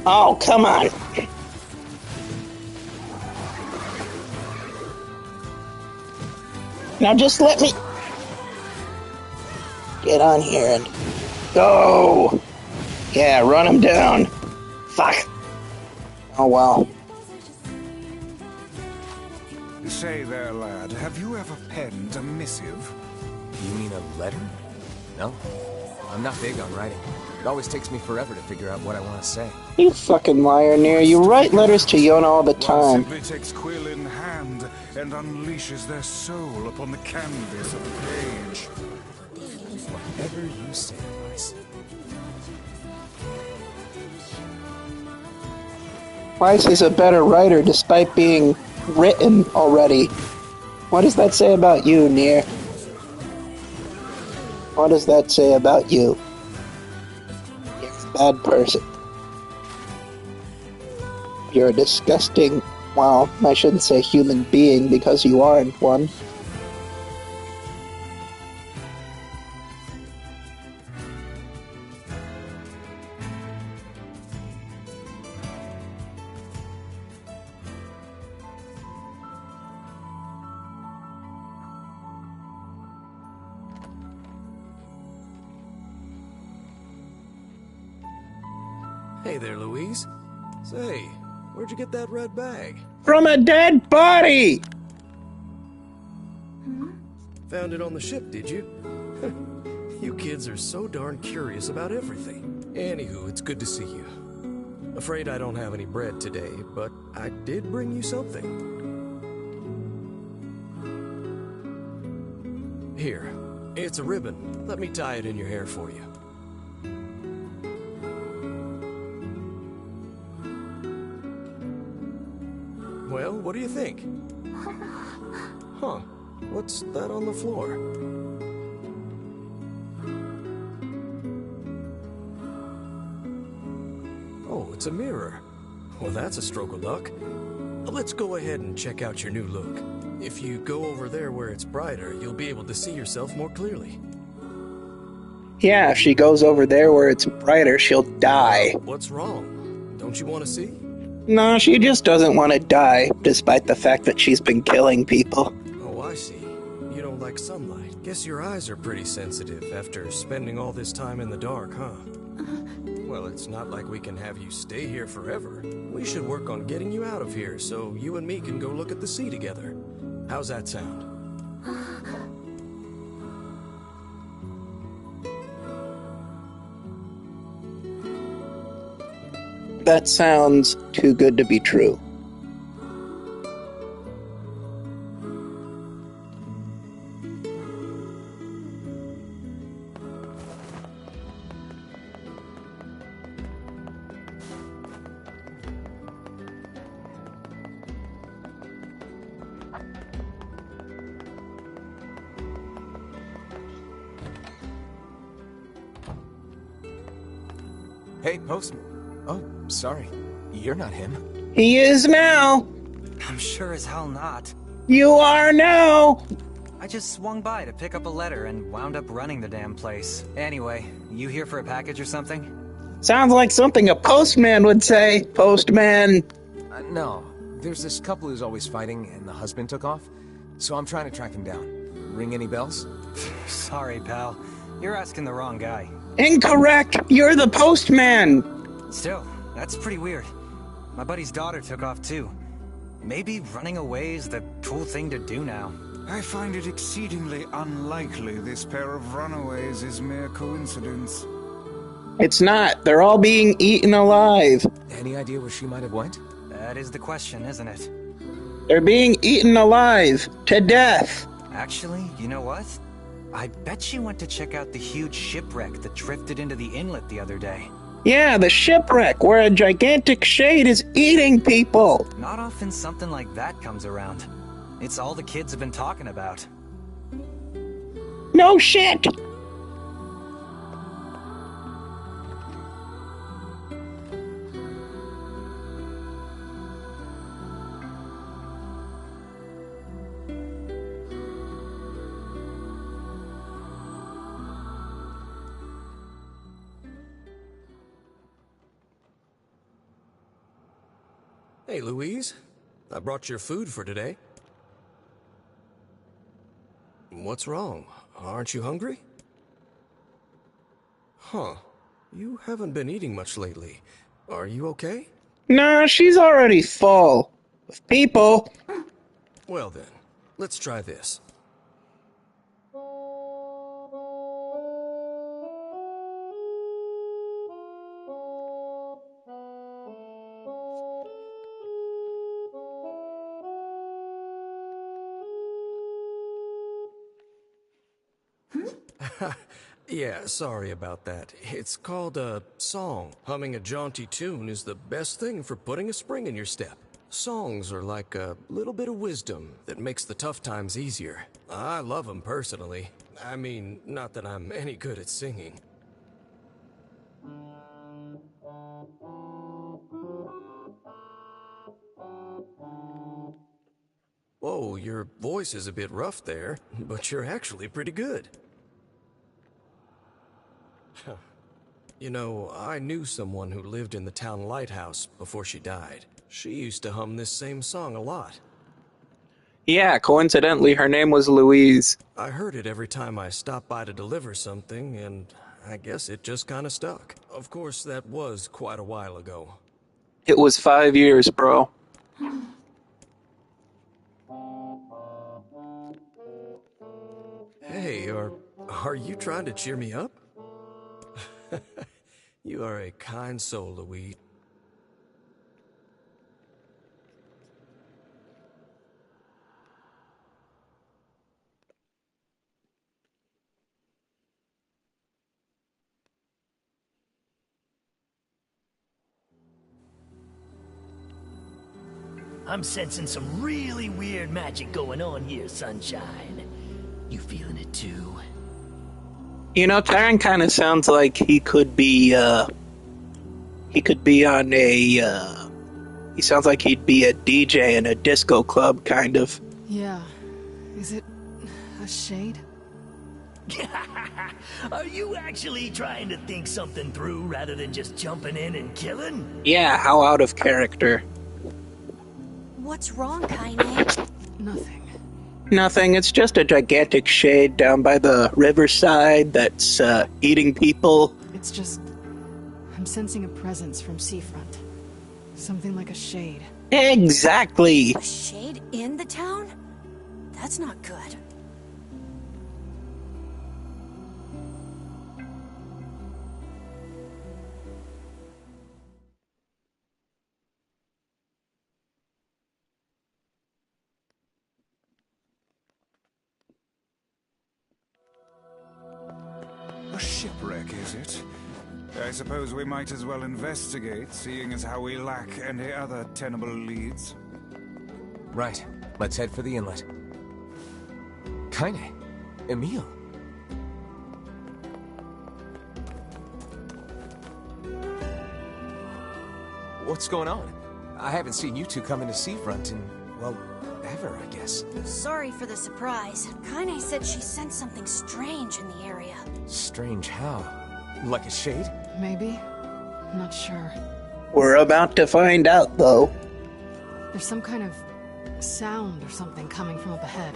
Speaker 1: Oh, come on! Now just let me get on here and go! Yeah, run him down. Fuck. Oh, well.
Speaker 4: Say there, lad, have you ever penned a missive?
Speaker 2: You mean a letter? No. I'm not big on writing. It always takes me forever to figure out what I want to say.
Speaker 1: You fucking liar, NieR. You write letters to Yona all the time.
Speaker 4: One simply takes quill in hand and unleashes their soul upon the canvas of the page.
Speaker 2: Whatever you say, Weiss.
Speaker 1: Weiss is a better writer despite being written already. What does that say about you, NieR? What does that say about you? You're a bad person. You're a disgusting, well, I shouldn't say human being because you aren't one.
Speaker 12: Hey there, Louise. Say, where'd you get that red bag?
Speaker 1: From a dead body!
Speaker 12: Found it on the ship, did you? You kids are so darn curious about everything. Anywho, it's good to see you. Afraid I don't have any bread today, but I did bring you something. Here, it's a ribbon. Let me tie it in your hair for you. Well, what do you think? Huh, what's that on the floor? Oh, it's a mirror. Well, that's a stroke of luck. Let's go ahead and check out your new look. If you go over there where it's brighter, you'll be able to see yourself more clearly.
Speaker 1: Yeah, if she goes over there where it's brighter, she'll die.
Speaker 12: What's wrong? Don't you want to see?
Speaker 1: No, she just doesn't want to die, despite the fact that she's been killing people.
Speaker 12: Oh, I see. You don't like sunlight. Guess your eyes are pretty sensitive after spending all this time in the dark, huh? Well, it's not like we can have you stay here forever. We should work on getting you out of here so you and me can go look at the sea together. How's that sound?
Speaker 1: That sounds too good to be true.
Speaker 2: Hey, Postman. Oh, sorry. You're not him.
Speaker 1: He is now!
Speaker 15: I'm sure as hell not.
Speaker 1: You are now!
Speaker 15: I just swung by to pick up a letter and wound up running the damn place. Anyway, you here for a package or something?
Speaker 1: Sounds like something a postman would say, Postman.
Speaker 2: No. There's this couple who's always fighting, and the husband took off. So I'm trying to track him down. Ring any bells?
Speaker 15: Sorry, pal. You're asking the wrong guy.
Speaker 1: Incorrect! You're the postman!
Speaker 15: Still, that's pretty weird. My buddy's daughter took off too. Maybe running away is the cool thing to do now.
Speaker 4: I find it exceedingly unlikely this pair of runaways is mere coincidence.
Speaker 1: It's not. They're all being eaten alive.
Speaker 2: Any idea where she might have went?
Speaker 15: That is the question, isn't it?
Speaker 1: They're being eaten alive. To death.
Speaker 15: Actually, you know what? I bet she went to check out the huge shipwreck that drifted into the inlet the other day.
Speaker 1: Yeah, the shipwreck where a gigantic shade is eating people.
Speaker 15: Not often something like that comes around. It's all the kids have been talking about.
Speaker 1: No shit!
Speaker 12: Hey, Louise. I brought your food for today. What's wrong? Aren't you hungry? Huh. You haven't been eating much lately. Are you okay?
Speaker 1: Nah, she's already full. With people.
Speaker 12: Well then, let's try this. Yeah, sorry about that. It's called a song. Humming a jaunty tune is the best thing for putting a spring in your step. Songs are like a little bit of wisdom that makes the tough times easier. I love them personally. I mean, not that I'm any good at singing. Whoa, your voice is a bit rough there, but you're actually pretty good. You know, I knew someone who lived in the town lighthouse before she died. She used to hum this same song a lot.
Speaker 1: Yeah, coincidentally, her name was Louise.
Speaker 12: I heard it every time I stopped by to deliver something, and I guess it just kind of stuck. Of course, that was quite a while ago.
Speaker 1: It was 5 years, bro.
Speaker 12: Hey, are you trying to cheer me up? You are a kind soul, Louise.
Speaker 7: I'm sensing some really weird magic going on here, Sunshine. You feeling it too?
Speaker 1: You know, Taran kind of sounds like he could be on a, he sounds like he'd be a DJ in a disco club, kind of.
Speaker 8: Yeah. Is it a shade?
Speaker 7: Are you actually trying to think something through rather than just jumping in and killing?
Speaker 1: Yeah, how out of character.
Speaker 6: What's wrong, Kaine?
Speaker 8: Nothing.
Speaker 1: Nothing, it's just a gigantic shade down by the riverside that's eating people.
Speaker 8: It's just... I'm sensing a presence from seafront. Something like a shade.
Speaker 1: Exactly!
Speaker 6: A shade in the town? That's not good.
Speaker 4: A shipwreck, is it? I suppose we might as well investigate, seeing as how we lack any other tenable leads.
Speaker 2: Right. Let's head for the inlet. Kaine. Emil. What's going on? I haven't seen you two come into Seafront in, well, ever, I guess.
Speaker 6: Sorry for the surprise. Kaine said she sensed something strange in the area.
Speaker 2: Strange how? Like a shade?
Speaker 8: Maybe. Not sure.
Speaker 1: We're about to find out, though.
Speaker 8: There's some kind of sound or something coming from up ahead.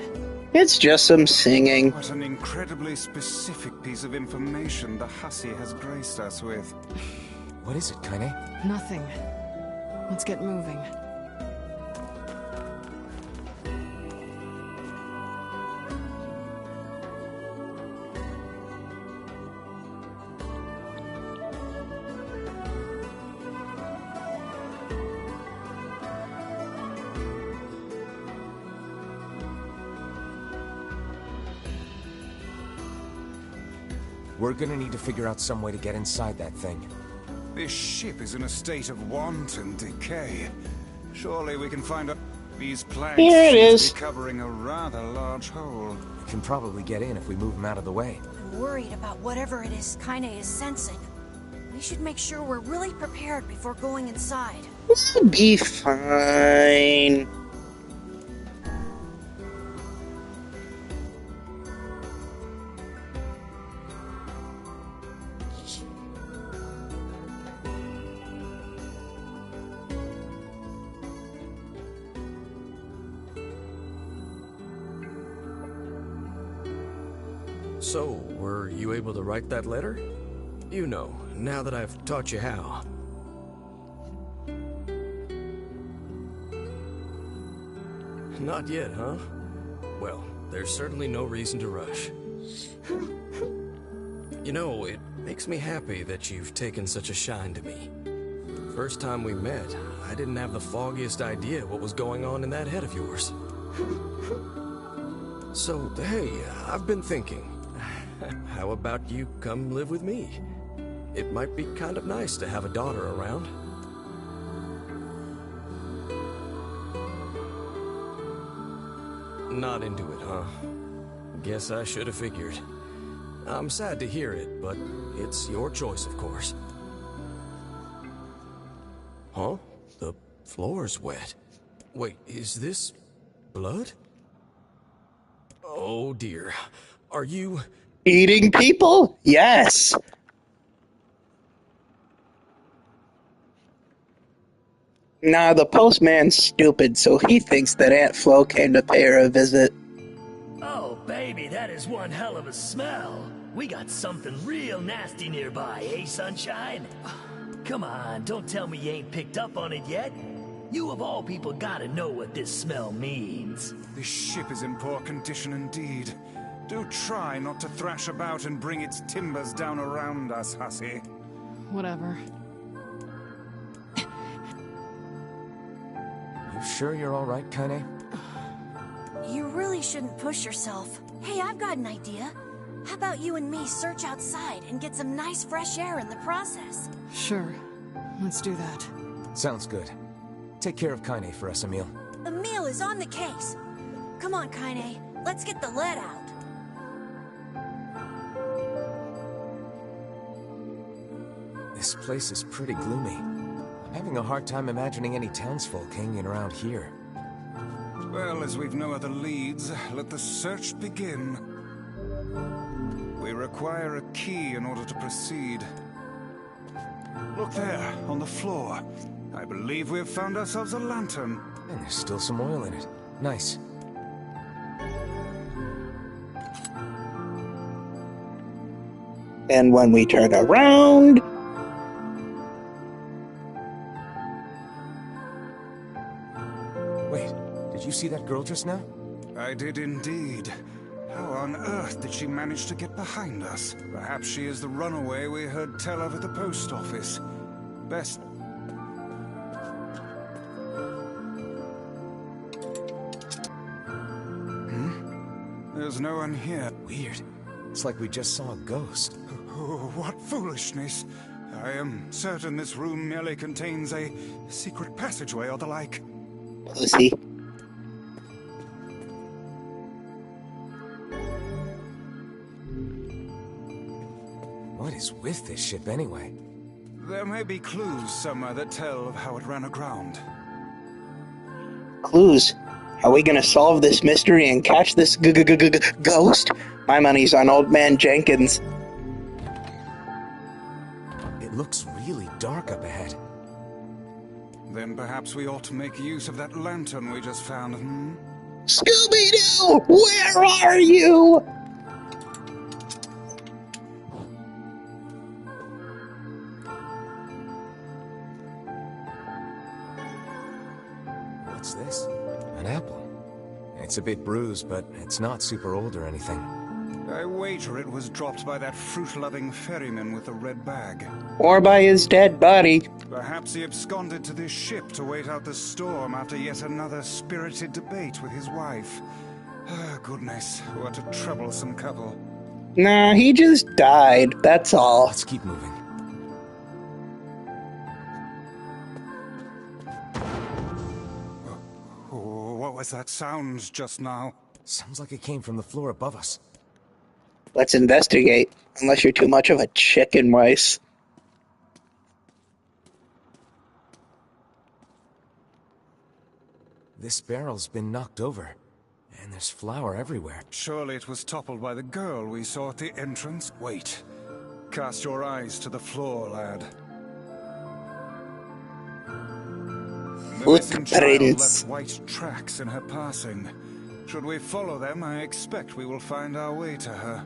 Speaker 1: It's just some singing.
Speaker 4: What an incredibly specific piece of information the hussy has graced us with.
Speaker 2: What is it, Kaine?
Speaker 8: Nothing. Let's get moving.
Speaker 2: We're gonna need to figure out some way to get inside that thing.
Speaker 4: This ship is in a state of wanton decay. Surely we can find out. These planks
Speaker 1: Here it
Speaker 4: seem
Speaker 1: is.
Speaker 4: to be covering a rather large hole.
Speaker 2: We can probably get in if we move them out of the way.
Speaker 6: I'm worried about whatever it is Kaine is sensing. We should make sure we're really prepared before going inside.
Speaker 1: We'll be fine.
Speaker 12: So, were you able to write that letter? You know, now that I've taught you how. Not yet, huh? Well, there's certainly no reason to rush. You know, it makes me happy that you've taken such a shine to me. First time we met, I didn't have the foggiest idea what was going on in that head of yours. So, hey, I've been thinking. How about you come live with me? It might be kind of nice to have a daughter around. Not into it, huh? Guess I should have figured. I'm sad to hear it, but it's your choice, of course. Huh? The floor's wet. Wait, is this blood? Oh dear. Are you...
Speaker 1: Eating people? Yes. Nah, the postman's stupid, so he thinks that Aunt Flo came to pay her a visit.
Speaker 7: Oh, baby, that is one hell of a smell. We got something real nasty nearby, eh, Sunshine? Come on, don't tell me you ain't picked up on it yet. You of all people gotta know what this smell means.
Speaker 4: This ship is in poor condition indeed. Do try not to thrash about and bring its timbers down around us, hussy.
Speaker 8: Whatever.
Speaker 2: You sure you're all right, Kaine?
Speaker 6: You really shouldn't push yourself. Hey, I've got an idea. How about you and me search outside and get some nice fresh air in the process?
Speaker 8: Sure. Let's do that.
Speaker 2: Sounds good. Take care of Kaine for us, Emil.
Speaker 6: Emil is on the case. Come on, Kaine. Let's get the lead out.
Speaker 2: This place is pretty gloomy. I'm having a hard time imagining any townsfolk hanging around here.
Speaker 4: Well, as we've no other leads, let the search begin. We require a key in order to proceed. Look there, on the floor. I believe we have found ourselves a lantern.
Speaker 2: And there's still some oil in it. Nice.
Speaker 1: And when we turn around...
Speaker 2: Wait, did you see that girl just now?
Speaker 4: I did indeed. How on earth did she manage to get behind us? Perhaps she is the runaway we heard tell of at the post office. Best... There's no one here.
Speaker 2: Weird. It's like we just saw a ghost.
Speaker 4: Oh, what foolishness. I am certain this room merely contains a secret passageway or the like.
Speaker 1: Pussy.
Speaker 2: What is with this ship anyway?
Speaker 4: There may be clues somewhere that tell of how it ran aground.
Speaker 1: Clues? Are we gonna solve this mystery and catch this ghost? My money's on Old Man Jenkins.
Speaker 2: It looks really dark up ahead.
Speaker 4: Then perhaps we ought to make use of that lantern we just found, hmm?
Speaker 1: Scooby-Doo! Where are you?
Speaker 2: What's this? An apple. It's a bit bruised, but it's not super old or anything.
Speaker 4: I wager it was dropped by that fruit-loving ferryman with the red bag.
Speaker 1: Or by his dead body.
Speaker 4: Perhaps he absconded to this ship to wait out the storm after yet another spirited debate with his wife. Ah, goodness, what a troublesome couple.
Speaker 1: Nah, he just died, that's all.
Speaker 2: Let's keep moving.
Speaker 4: What was that sound just now?
Speaker 2: Sounds like it came from the floor above us.
Speaker 1: Let's investigate, unless you're too much of a chicken rice.
Speaker 2: This barrel's been knocked over, and there's flour everywhere.
Speaker 4: Surely it was toppled by the girl we saw at the entrance. Wait. Cast your eyes to the floor, lad. The missing child left white tracks in her passing. Should we follow them, I expect we will find our way to her.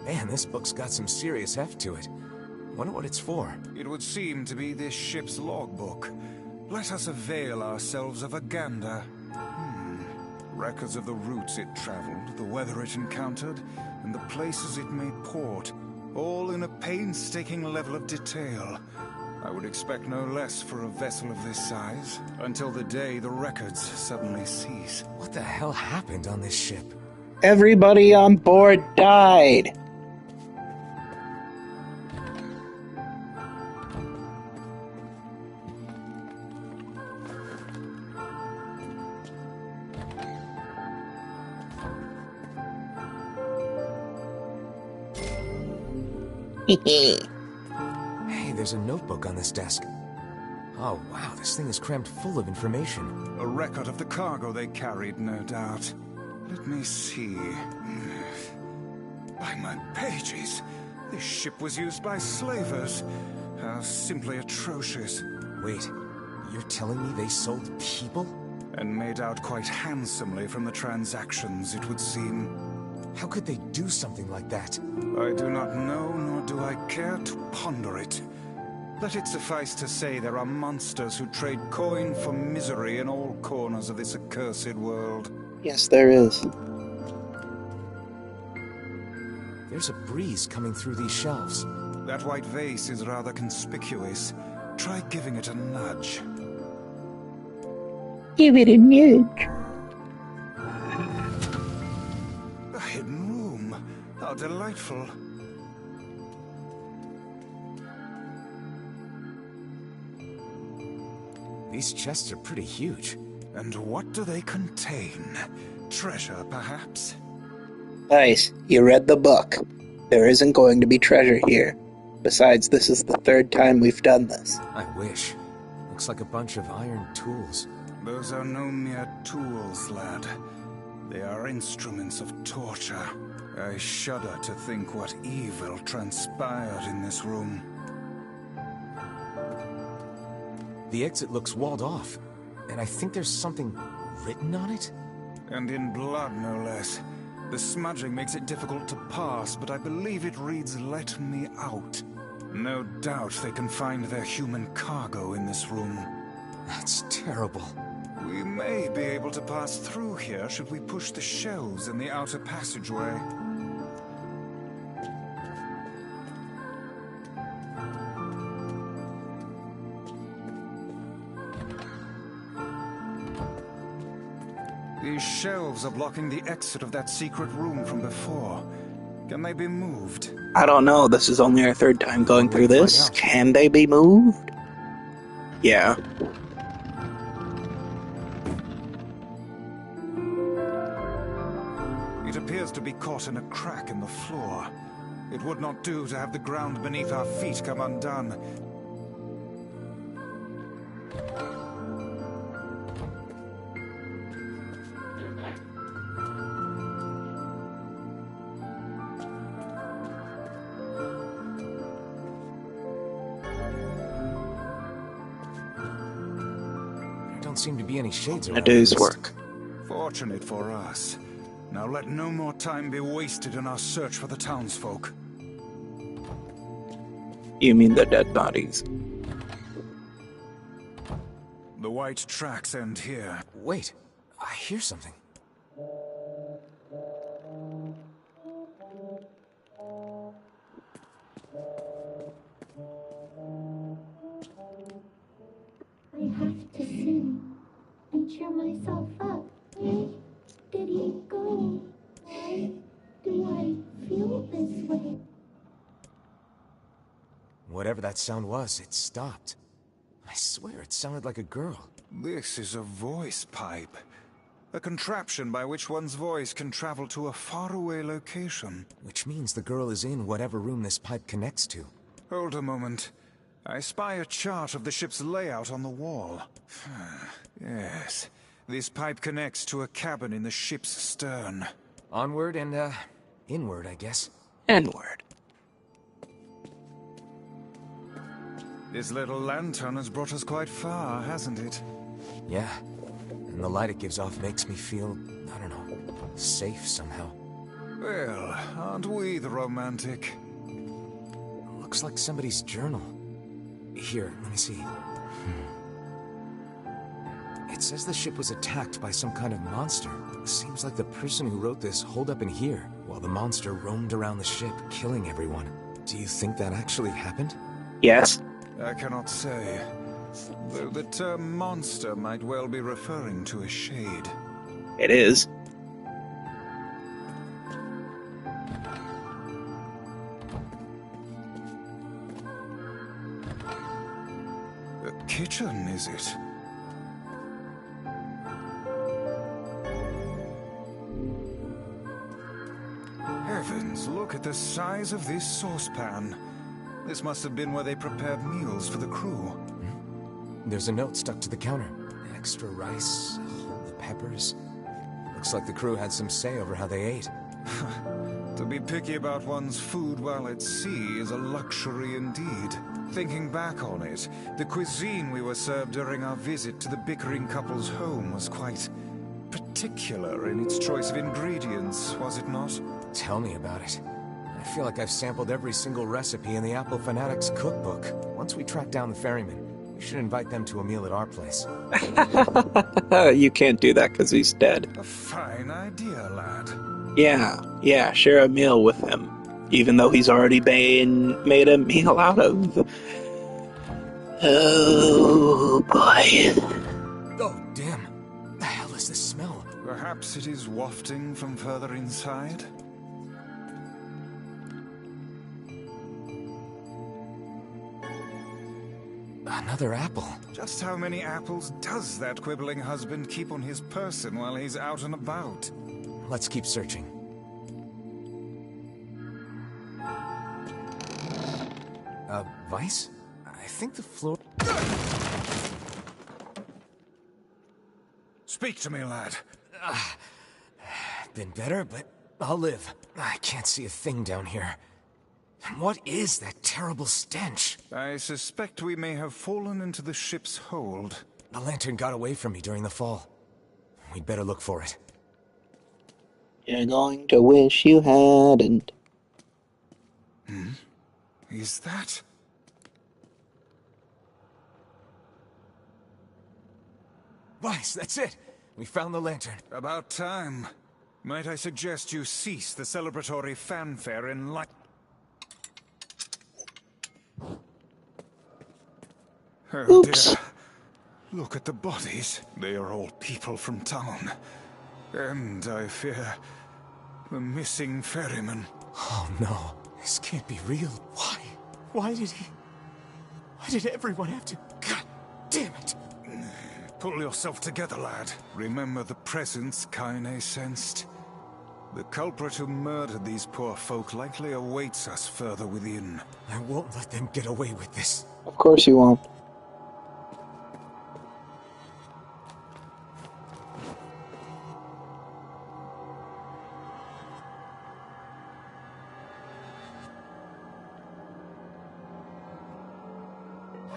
Speaker 2: Man, this book's got some serious heft to it. Wonder what it's for.
Speaker 4: It would seem to be this ship's logbook. Let us avail ourselves of a gander. Records of the routes it traveled, the weather it encountered, and the places it made port. All in a painstaking level of detail. I would expect no less for a vessel of this size, until the day the records suddenly cease.
Speaker 2: What the hell happened on this ship?
Speaker 1: Everybody on board died.
Speaker 2: Hey, there's a notebook on this desk. Oh wow, this thing is crammed full of information.
Speaker 4: A record of the cargo they carried, no doubt. Let me see. By my pages, this ship was used by slavers. How simply atrocious.
Speaker 2: Wait, you're telling me they sold people?
Speaker 4: And made out quite handsomely from the transactions, it would seem.
Speaker 2: How could they do something like that?
Speaker 4: I do not know, nor do I care to ponder it. Let it suffice to say there are monsters who trade coin for misery in all corners of this accursed world.
Speaker 1: Yes, there is.
Speaker 2: There's a breeze coming through these shelves.
Speaker 4: That white vase is rather conspicuous. Try giving it a nudge.
Speaker 1: Give it a nudge.
Speaker 4: A hidden room. How delightful.
Speaker 2: These chests are pretty huge.
Speaker 4: And what do they contain? Treasure, perhaps?
Speaker 1: Nice. You read the book. There isn't going to be treasure here. Besides, this is the third time we've done this.
Speaker 2: I wish. Looks like a bunch of iron tools.
Speaker 4: Those are no mere tools, lad. They are instruments of torture. I shudder to think what evil transpired in this room.
Speaker 2: The exit looks walled off, and I think there's something written on it?
Speaker 4: And in blood, no less. The smudging makes it difficult to pass, but I believe it reads, "Let me out." No doubt they can find their human cargo in this room.
Speaker 2: That's terrible.
Speaker 4: We may be able to pass through here should we push the shelves in the outer passageway. These shelves are blocking the exit of that secret room from before. Can they be moved?
Speaker 1: I don't know. This is only our third time going through this. Can they be moved? Yeah.
Speaker 4: It appears to be caught in a crack in the floor. It would not do to have the ground beneath our feet come undone.
Speaker 2: There don't seem to be any shades around.
Speaker 1: A day's work.
Speaker 4: Fortunate for us. Now let no more time be wasted in our search for the townsfolk.
Speaker 1: You mean the dead bodies?
Speaker 4: The white tracks end here.
Speaker 2: Wait, I hear something.
Speaker 16: I have to sing and cheer myself up. Where did he go? Why do I feel this way?
Speaker 2: Whatever that sound was, it stopped. I swear it sounded like a girl.
Speaker 4: This is a voice pipe. A contraption by which one's voice can travel to a faraway location.
Speaker 2: Which means the girl is in whatever room this pipe connects to.
Speaker 4: Hold a moment. I spy a chart of the ship's layout on the wall. Yes. This pipe connects to a cabin in the ship's stern.
Speaker 2: Onward and, inward, I guess.
Speaker 1: Inward.
Speaker 4: This little lantern has brought us quite far, hasn't it?
Speaker 2: Yeah. And the light it gives off makes me feel, I don't know, safe somehow.
Speaker 4: Well, aren't we the romantic?
Speaker 2: Looks like somebody's journal. Here, let me see. It says the ship was attacked by some kind of monster. Seems like the person who wrote this holed up in here, while the monster roamed around the ship, killing everyone. Do you think that actually happened?
Speaker 1: Yes.
Speaker 4: I cannot say. Though the term monster might well be referring to a shade.
Speaker 1: It is.
Speaker 4: A kitchen, is it? Heavens, look at the size of this saucepan. This must have been where they prepared meals for the crew.
Speaker 2: There's a note stuck to the counter. Extra rice, hold the peppers. Looks like the crew had some say over how they ate.
Speaker 4: To be picky about one's food while at sea is a luxury indeed. Thinking back on it, the cuisine we were served during our visit to the bickering couple's home was quite particular in its choice of ingredients, was it not?
Speaker 2: Tell me about it. I feel like I've sampled every single recipe in the Apple Fanatics cookbook. Once we track down the ferryman, we should invite them to a meal at our place.
Speaker 1: You can't do that because he's dead.
Speaker 4: A fine idea, lad.
Speaker 1: Yeah, share a meal with him. Even though he's already been made a meal out of. Oh, boy.
Speaker 2: Oh, damn. The hell is this smell?
Speaker 4: Perhaps it is wafting from further inside?
Speaker 2: Another apple.
Speaker 4: Just how many apples does that quibbling husband keep on his person while he's out and about?
Speaker 2: Let's keep searching. Vice? I think the floor...
Speaker 4: Speak to me, lad.
Speaker 2: Been better, but I'll live. I can't see a thing down here. What is that terrible stench?
Speaker 4: I suspect we may have fallen into the ship's hold.
Speaker 2: The lantern got away from me during the fall. We'd better look for it.
Speaker 1: You're going to wish you hadn't.
Speaker 4: Is that...
Speaker 2: Weiss, that's it. We found the lantern.
Speaker 4: About time. Might I suggest you cease the celebratory fanfare in light... Oh
Speaker 1: Oops.
Speaker 4: dear. Look at the bodies. They are all people from town. And, I fear, the missing ferryman.
Speaker 2: Oh no, this can't be real. Why? Why did everyone have to... God damn it!
Speaker 4: Pull yourself together, lad. Remember the presence Kaine sensed? The culprit who murdered these poor folk likely awaits us further within.
Speaker 2: I won't let them get away with this.
Speaker 1: Of course you won't.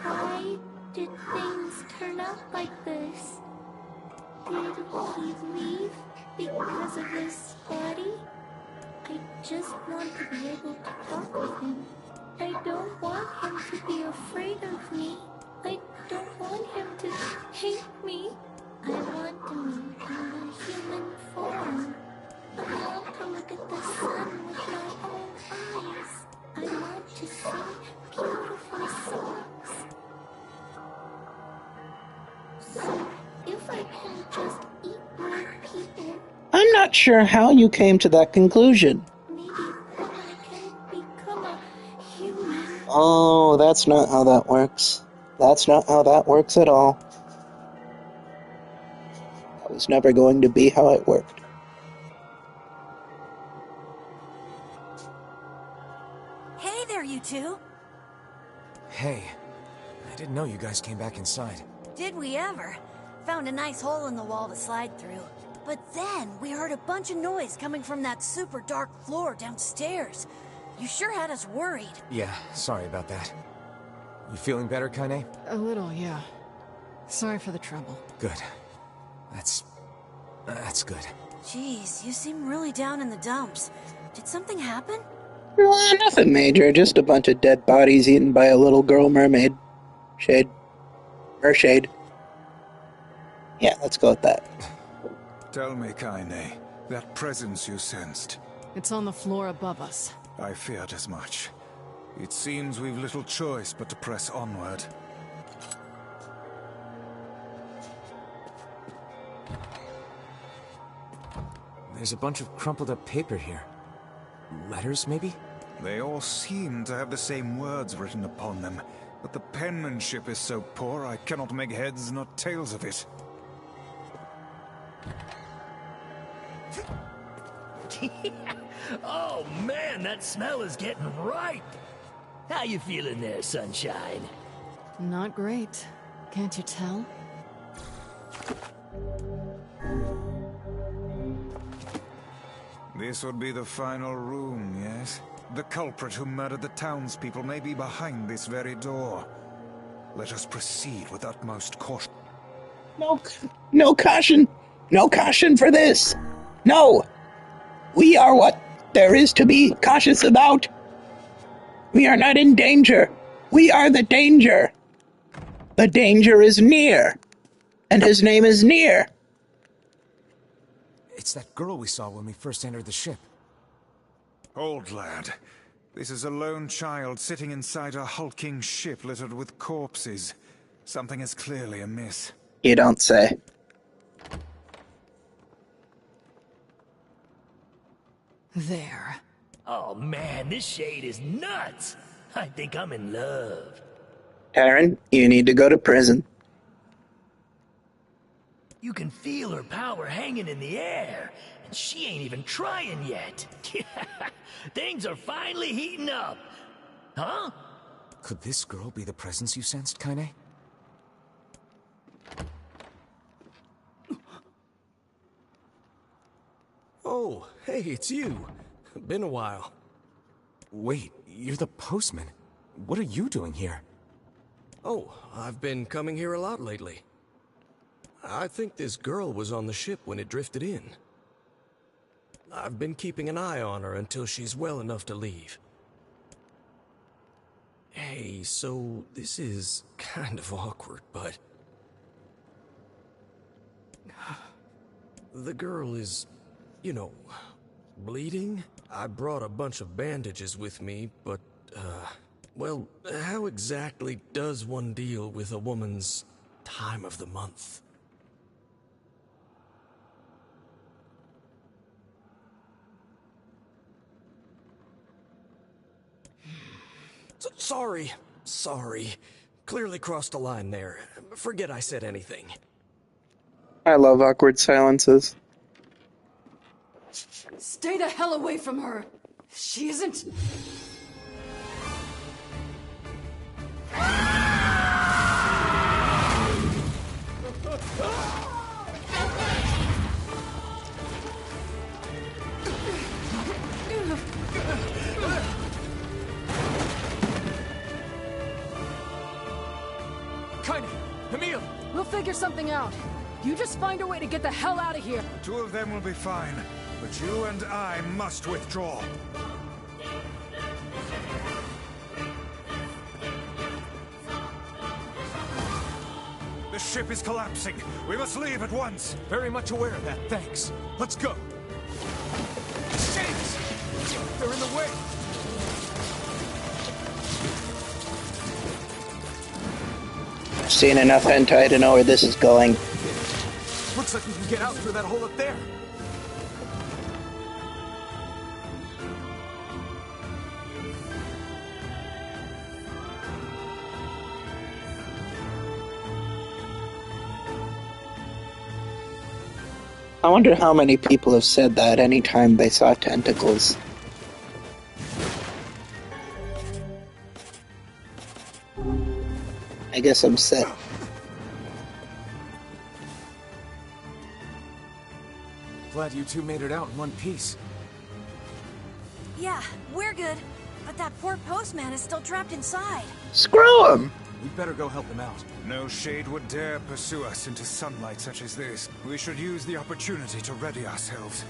Speaker 16: Why did things turn out like this? Did he leave because of this body? I just want to be able to talk with him. I don't want him to be afraid of me. I don't want him to hate me. I want to meet him in human form. I want to look at the sun with my own eyes. I want to sing beautiful songs. So, if I can just eat more people,
Speaker 1: I'm not sure how you came to that conclusion.
Speaker 16: maybe then I can become a human.
Speaker 1: Oh, that's not how that works. That's not how that works at all. That was never going to be how it worked.
Speaker 6: Hey there, you two.
Speaker 2: Hey, I didn't know you guys came back inside.
Speaker 6: Did we ever? Found a nice hole in the wall to slide through. But then we heard a bunch of noise coming from that super dark floor downstairs. You sure had us worried.
Speaker 2: Yeah, sorry about that. You feeling better, Kaine?
Speaker 8: A little, yeah. Sorry for the trouble.
Speaker 2: Good. That's good.
Speaker 6: Jeez, you seem really down in the dumps. Did something happen?
Speaker 1: Nothing major, just a bunch of dead bodies eaten by a little girl mermaid. Mershade. Yeah, let's go with that.
Speaker 4: Tell me, Kaine, that presence you sensed.
Speaker 8: It's on the floor above us.
Speaker 4: I feared as much. It seems we've little choice but to press onward.
Speaker 2: There's a bunch of crumpled up paper here. Letters, maybe?
Speaker 4: They all seem to have the same words written upon them, but the penmanship is so poor I cannot make heads nor tails of it.
Speaker 7: Oh man, that smell is getting ripe. How you feeling there, Sunshine?
Speaker 8: Not great. Can't you tell?
Speaker 4: This would be the final room, yes? The culprit who murdered the townspeople may be behind this very door. Let us proceed with utmost caution.
Speaker 1: No caution! No caution for this! No! We are what there is to be cautious about. We are not in danger. We are the danger. The danger is NieR. And his name is NieR.
Speaker 2: It's that girl we saw when we first entered the ship.
Speaker 4: Hold, lad. This is a lone child sitting inside a hulking ship littered with corpses. Something is clearly amiss.
Speaker 1: You don't say.
Speaker 8: There.
Speaker 7: Oh man, this shade is nuts. I think I'm in love.
Speaker 1: Taryn, you need to go to prison.
Speaker 7: You can feel her power hanging in the air, and she ain't even trying yet. Things are finally heating up. Huh?
Speaker 2: Could this girl be the presence you sensed, Kaine?
Speaker 12: Oh, hey, it's you. Been a while.
Speaker 2: Wait, you're the postman. What are you doing here?
Speaker 12: Oh, I've been coming here a lot lately. I think this girl was on the ship when it drifted in. I've been keeping an eye on her until she's well enough to leave. Hey, so this is kind of awkward, but... The girl is, you know, bleeding. I brought a bunch of bandages with me, but, well, how exactly does one deal with a woman's time of the month? Sorry. Clearly crossed a line there. Forget I said anything.
Speaker 1: I love awkward silences.
Speaker 6: Stay the hell away from her! She isn't...
Speaker 2: Kaine! Emil!
Speaker 6: We'll figure something out. You just find a way to get the hell out of here.
Speaker 4: The two of them will be fine, but you and I must withdraw. The ship is collapsing. We must leave at once.
Speaker 2: Very much aware of that, thanks. Let's go. Shades! They're in the way!
Speaker 1: I've seen enough hentai to know where this is going.
Speaker 2: Looks like we can get out through that hole up there.
Speaker 1: I wonder how many people have said that anytime they saw tentacles. I guess I'm set.
Speaker 2: Glad you two made it out in one piece.
Speaker 6: Yeah, we're good. But that poor postman is still trapped inside.
Speaker 1: Screw him!
Speaker 2: We'd better go help him out.
Speaker 4: No shade would dare pursue us into sunlight such as this. We should use the opportunity to ready ourselves.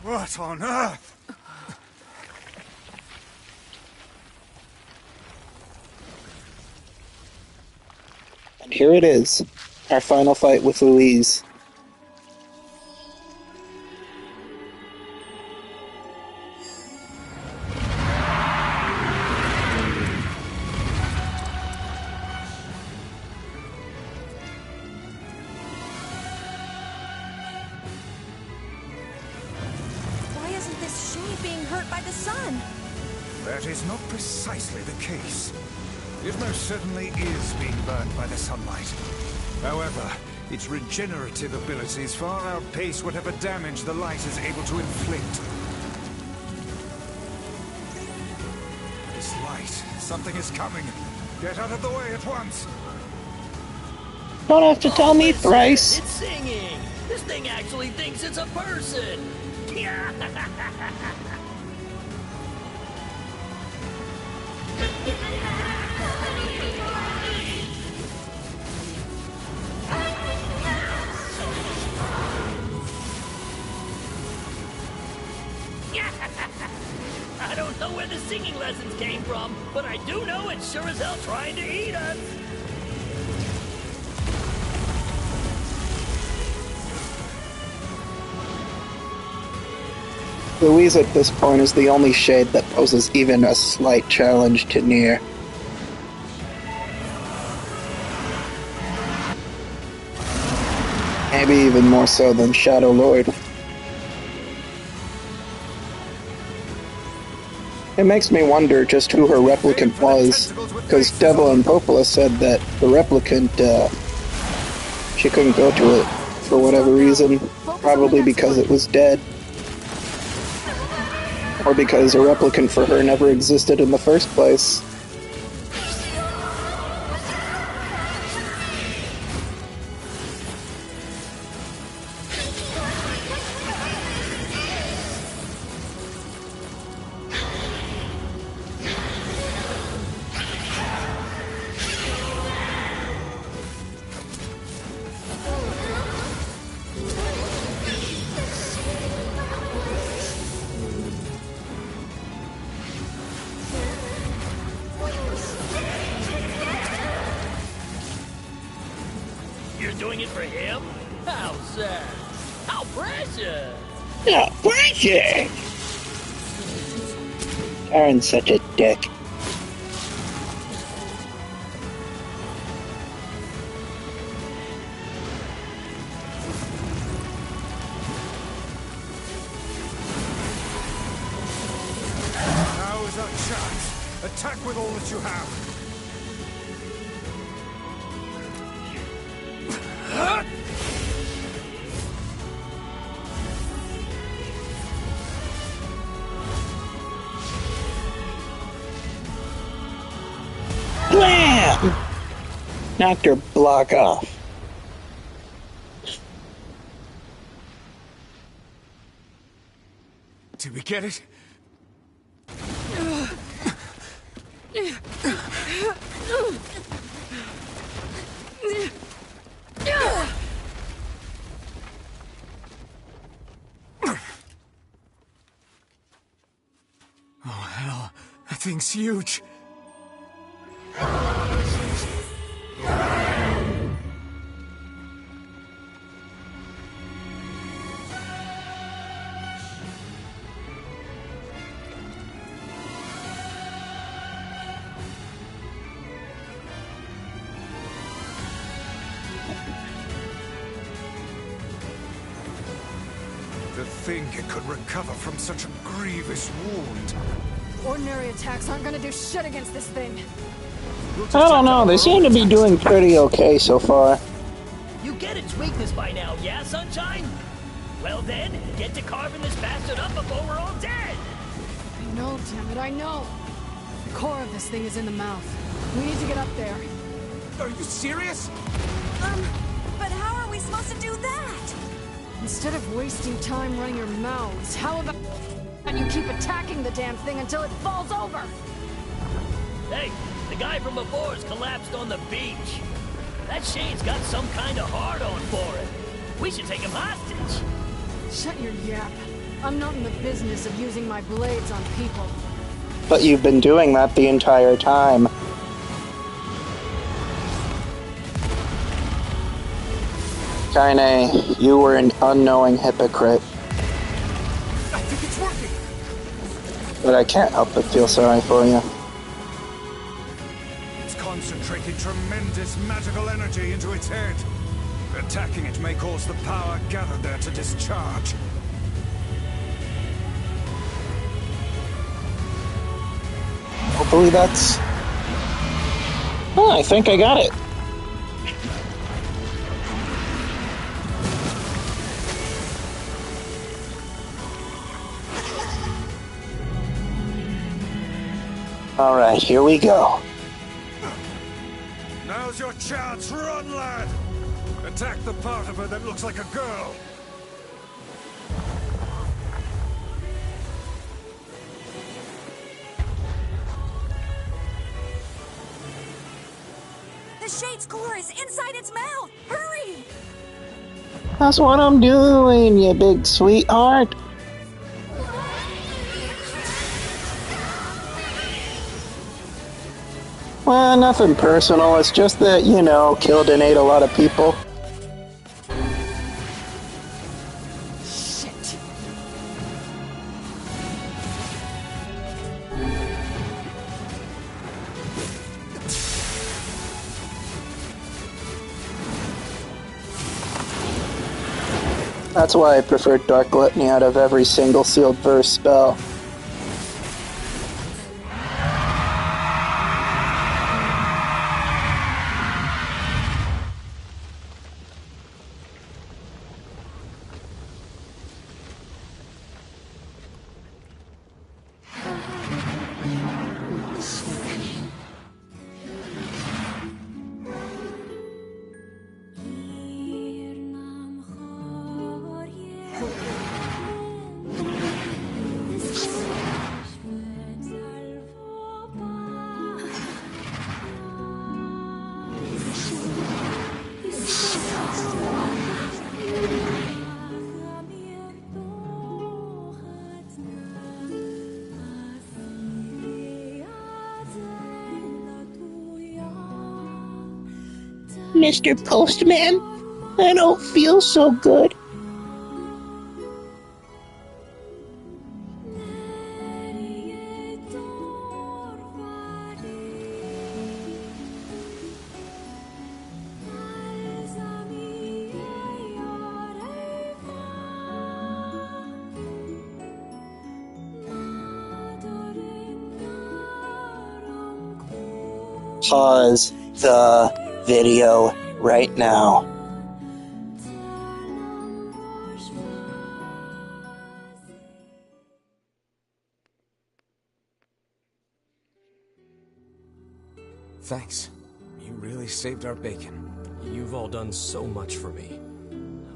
Speaker 4: What on earth?
Speaker 1: And here it is, our final fight with Louise.
Speaker 6: Why isn't this shade being hurt by the sun?
Speaker 4: That is not precisely the case. It most certainly is being burned by the sunlight. However, its regenerative abilities far outpace whatever damage the light is able to inflict. This light, something is coming. Get out of the way at once.
Speaker 1: Don't have to tell me thrice.
Speaker 7: It's singing! This thing actually thinks it's a person! I don't know where the singing lessons came from, but I do know it's sure as hell trying to eat us!
Speaker 1: Louise at this point is the only shade that poses even a slight challenge to NieR. Maybe even more so than Shadow Lord. It makes me wonder just who her replicant was, because Devil and Popola said that the replicant, she couldn't go to it for whatever reason, probably because it was dead. Or because a replicant for her never existed in the first place.
Speaker 7: How sad. How precious.
Speaker 1: No, precious! Aaron's such a dick.
Speaker 4: Now is our chance. Attack with all that you have.
Speaker 1: Blam! Knocked her block off.
Speaker 4: Did we get it? Oh, hell. That thing's huge. To think it could recover from such a grievous wound.
Speaker 6: Ordinary attacks aren't gonna do shit against this thing.
Speaker 1: I don't know, they seem to be doing pretty okay so far.
Speaker 7: You get its weakness by now, yeah, Sunshine? Well then, get to carving this bastard up before we're all dead!
Speaker 6: I know, damn it, I know. The core of this thing is in the mouth. We need to get up there.
Speaker 4: Are you serious?
Speaker 6: But how are we supposed to do that? Instead of wasting time running your mouths, how about you keep attacking the damn thing until it falls over?
Speaker 7: Hey, the guy from before's collapsed on the beach. That Shade's got some kind of hard-on for it. We should take him hostage.
Speaker 6: Shut your yap. I'm not in the business of using my blades on people.
Speaker 1: But you've been doing that the entire time. Kaine, you were an unknowing hypocrite.
Speaker 4: I think it's working.
Speaker 1: But I can't help but feel sorry for you.
Speaker 4: It's concentrating tremendous magical energy into its head. Attacking it may cause the power gathered there to discharge.
Speaker 1: Hopefully that's... Oh, I think I got it. Alright, here we go.
Speaker 4: Now's your chance, run, lad! Attack the part of her that looks like a girl.
Speaker 6: The Shade's core is inside its mouth! Hurry!
Speaker 1: That's what I'm doing, you big sweetheart. Well, nothing personal, it's just that, you know, killed and ate a lot of people.
Speaker 6: Shit.
Speaker 1: That's why I prefer Dark Gluttony out of every single sealed verse spell. Mr. Postman? I don't feel so good. Pause the video right now.
Speaker 2: Thanks. You really saved our bacon.
Speaker 12: You've all done so much for me.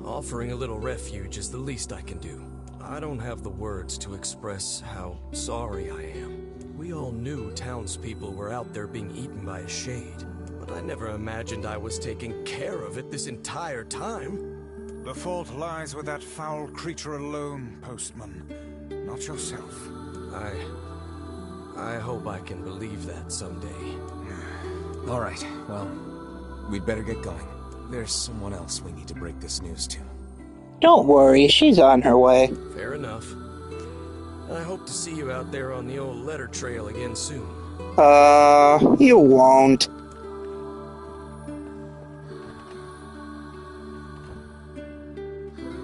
Speaker 12: Offering a little refuge is the least I can do. I don't have the words to express how sorry I am. We all knew townspeople were out there being eaten by a shade, but I never imagined I was taking care of it this entire time.
Speaker 4: The fault lies with that foul creature alone, Postman, not yourself.
Speaker 12: I hope I can believe that someday.
Speaker 2: All right, well, we'd better get going. There's someone else we need to break this news to.
Speaker 1: Don't worry, she's on her way.
Speaker 12: Fair enough. I hope to see you out there on the old letter trail again soon.
Speaker 1: You won't.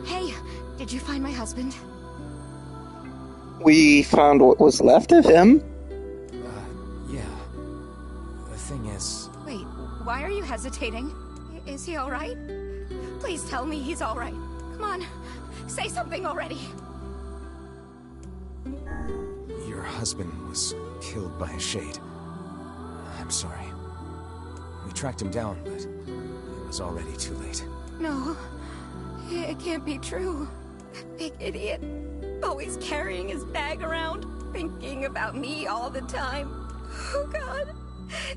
Speaker 13: Hey, did you find my husband?
Speaker 1: We found what was left of him.
Speaker 2: Yeah. The thing is...
Speaker 13: Wait, why are you hesitating? Is he alright? Please tell me he's alright. Come on, say something already.
Speaker 2: Your husband was killed by a shade. I'm sorry. We tracked him down, but it was already too late.
Speaker 13: No, it can't be true. That big idiot. Always carrying his bag around, thinking about me all the time. Oh God,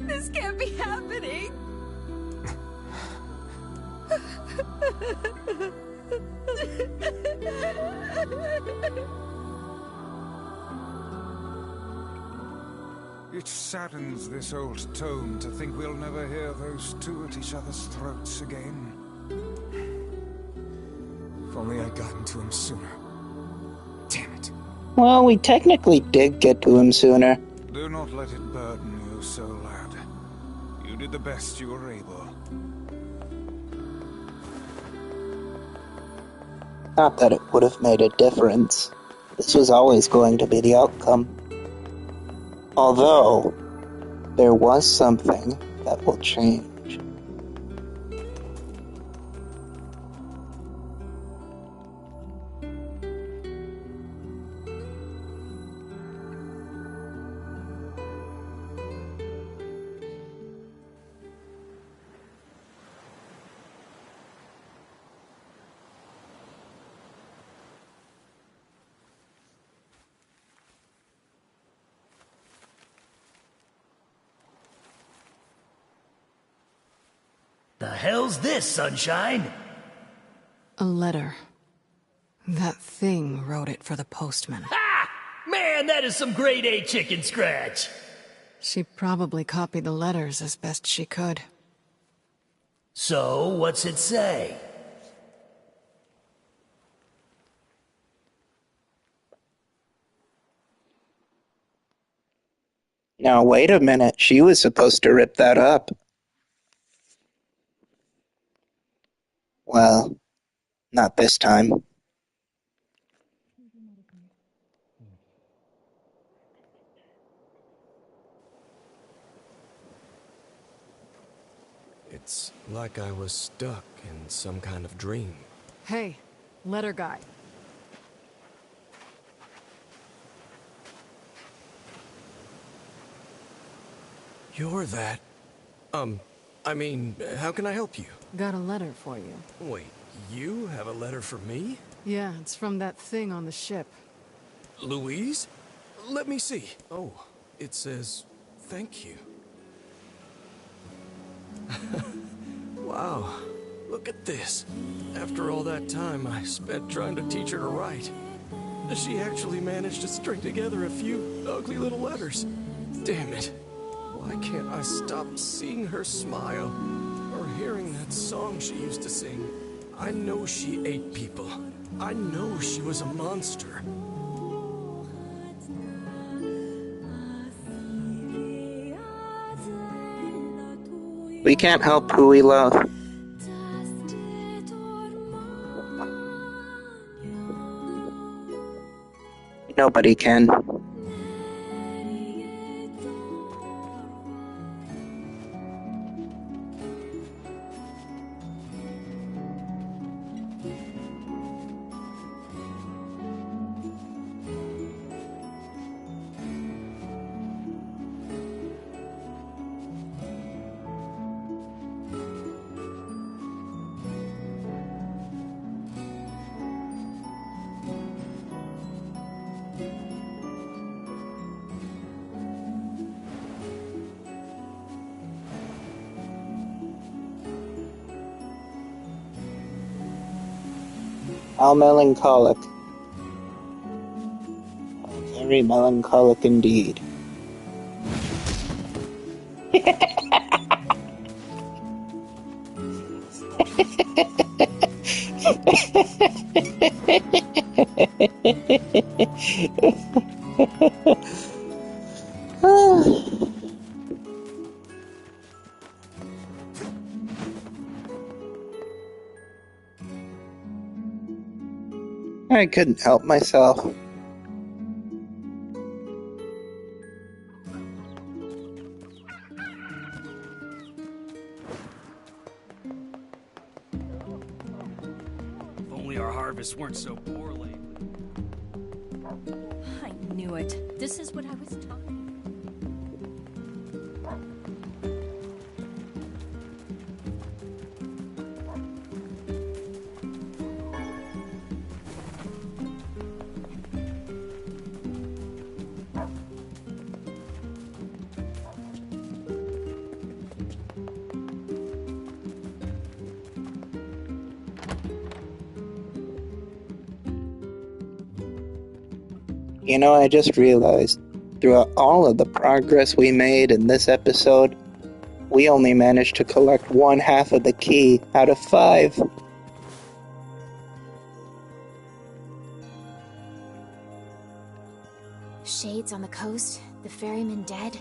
Speaker 13: this can't be happening.
Speaker 4: It saddens this old tome to think we'll never hear those two at each other's throats again.
Speaker 2: If only I'd gotten to him sooner. Damn it.
Speaker 1: Well, we technically did get to him sooner.
Speaker 4: Do not let it burden you so, lad. You did the best you were able.
Speaker 1: Not that it would have made a difference. This was always going to be the outcome. Although, there was something that will change.
Speaker 7: The hell's this, Sunshine?
Speaker 8: A letter. That thing wrote it for the postman.
Speaker 7: Ha! Man, that is some grade A chicken scratch.
Speaker 8: She probably copied the letters as best she could.
Speaker 7: So, what's it say?
Speaker 1: Now, wait a minute. She was supposed to rip that up. Well, not this time.
Speaker 12: It's like I was stuck in some kind of dream.
Speaker 8: Hey, letter guy.
Speaker 12: You're that... I mean, how can I help you?
Speaker 8: Got a letter for you.
Speaker 12: Wait, you have a letter for me?
Speaker 8: Yeah, it's from that thing on the ship.
Speaker 12: Louise? Let me see. Oh, it says, thank you. Wow, look at this. After all that time I spent trying to teach her to write, she actually managed to string together a few ugly little letters. Damn it. Why can't I stop seeing her smile, or hearing that song she used to sing? I know she ate people. I know she was a monster.
Speaker 1: We can't help who we love. Nobody can. How melancholic. Very melancholic indeed. I couldn't help myself.
Speaker 17: If only our harvests weren't so poor lately.
Speaker 6: I knew it. This is what I was talking.
Speaker 1: You know, I just realized, throughout all of the progress we made in this episode, we only managed to collect 1/2 of the key out of 5.
Speaker 3: Shades on the coast, the ferryman dead.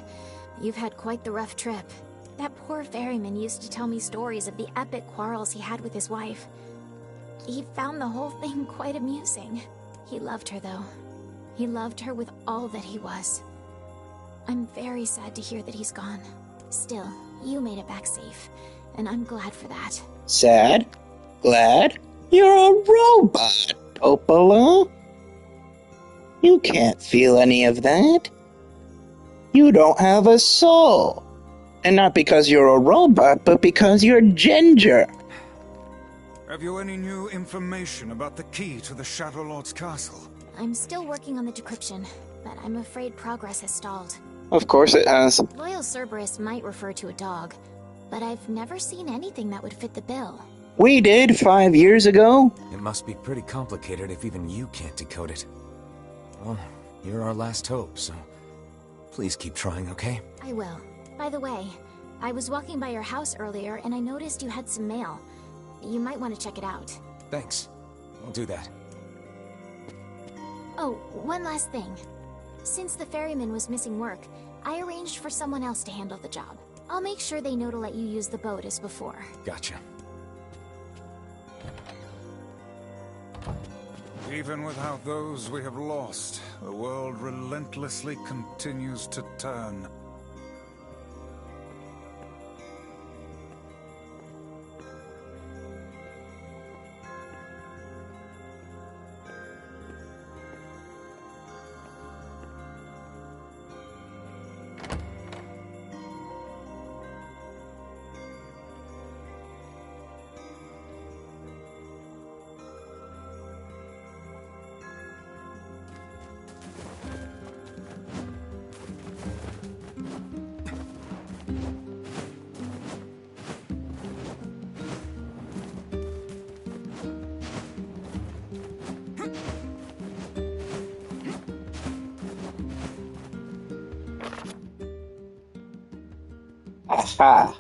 Speaker 3: You've had quite the rough trip. That poor ferryman used to tell me stories of the epic quarrels he had with his wife. He found the whole thing quite amusing. He loved her, though. He loved her with all that he was. I'm very sad to hear that he's gone. Still, you made it back safe, and I'm glad for that.
Speaker 1: Sad? Glad? You're a robot, Opala. You can't feel any of that. You don't have a soul. And not because you're a robot, but because you're ginger.
Speaker 4: Have you any new information about the key to the Shadow Lord's castle?
Speaker 3: I'm still working on the decryption, but I'm afraid progress has stalled.
Speaker 1: Of course it has.
Speaker 3: Loyal Cerberus might refer to a dog, but I've never seen anything that would fit the bill.
Speaker 1: We did 5 years ago.
Speaker 2: It must be pretty complicated if even you can't decode it. Well, you're our last hope, so please keep trying, okay?
Speaker 3: I will. By the way, I was walking by your house earlier and I noticed you had some mail. You might want to check it out.
Speaker 2: Thanks. I'll do that.
Speaker 3: Oh, one last thing. Since the ferryman was missing work, I arranged for someone else to handle the job. I'll make sure they know to let you use the boat as before.
Speaker 2: Gotcha.
Speaker 4: Even without those we have lost, the world relentlessly continues to turn.
Speaker 1: Aha.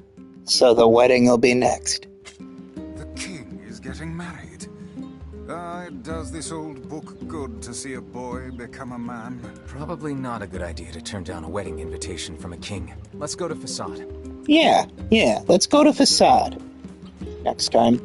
Speaker 1: So the wedding will be next.
Speaker 4: The king is getting married. Does this old book good to see a boy become a man?
Speaker 2: Probably not a good idea to turn down a wedding invitation from a king. Let's go to Facade.
Speaker 1: Yeah, let's go to Facade. Next time.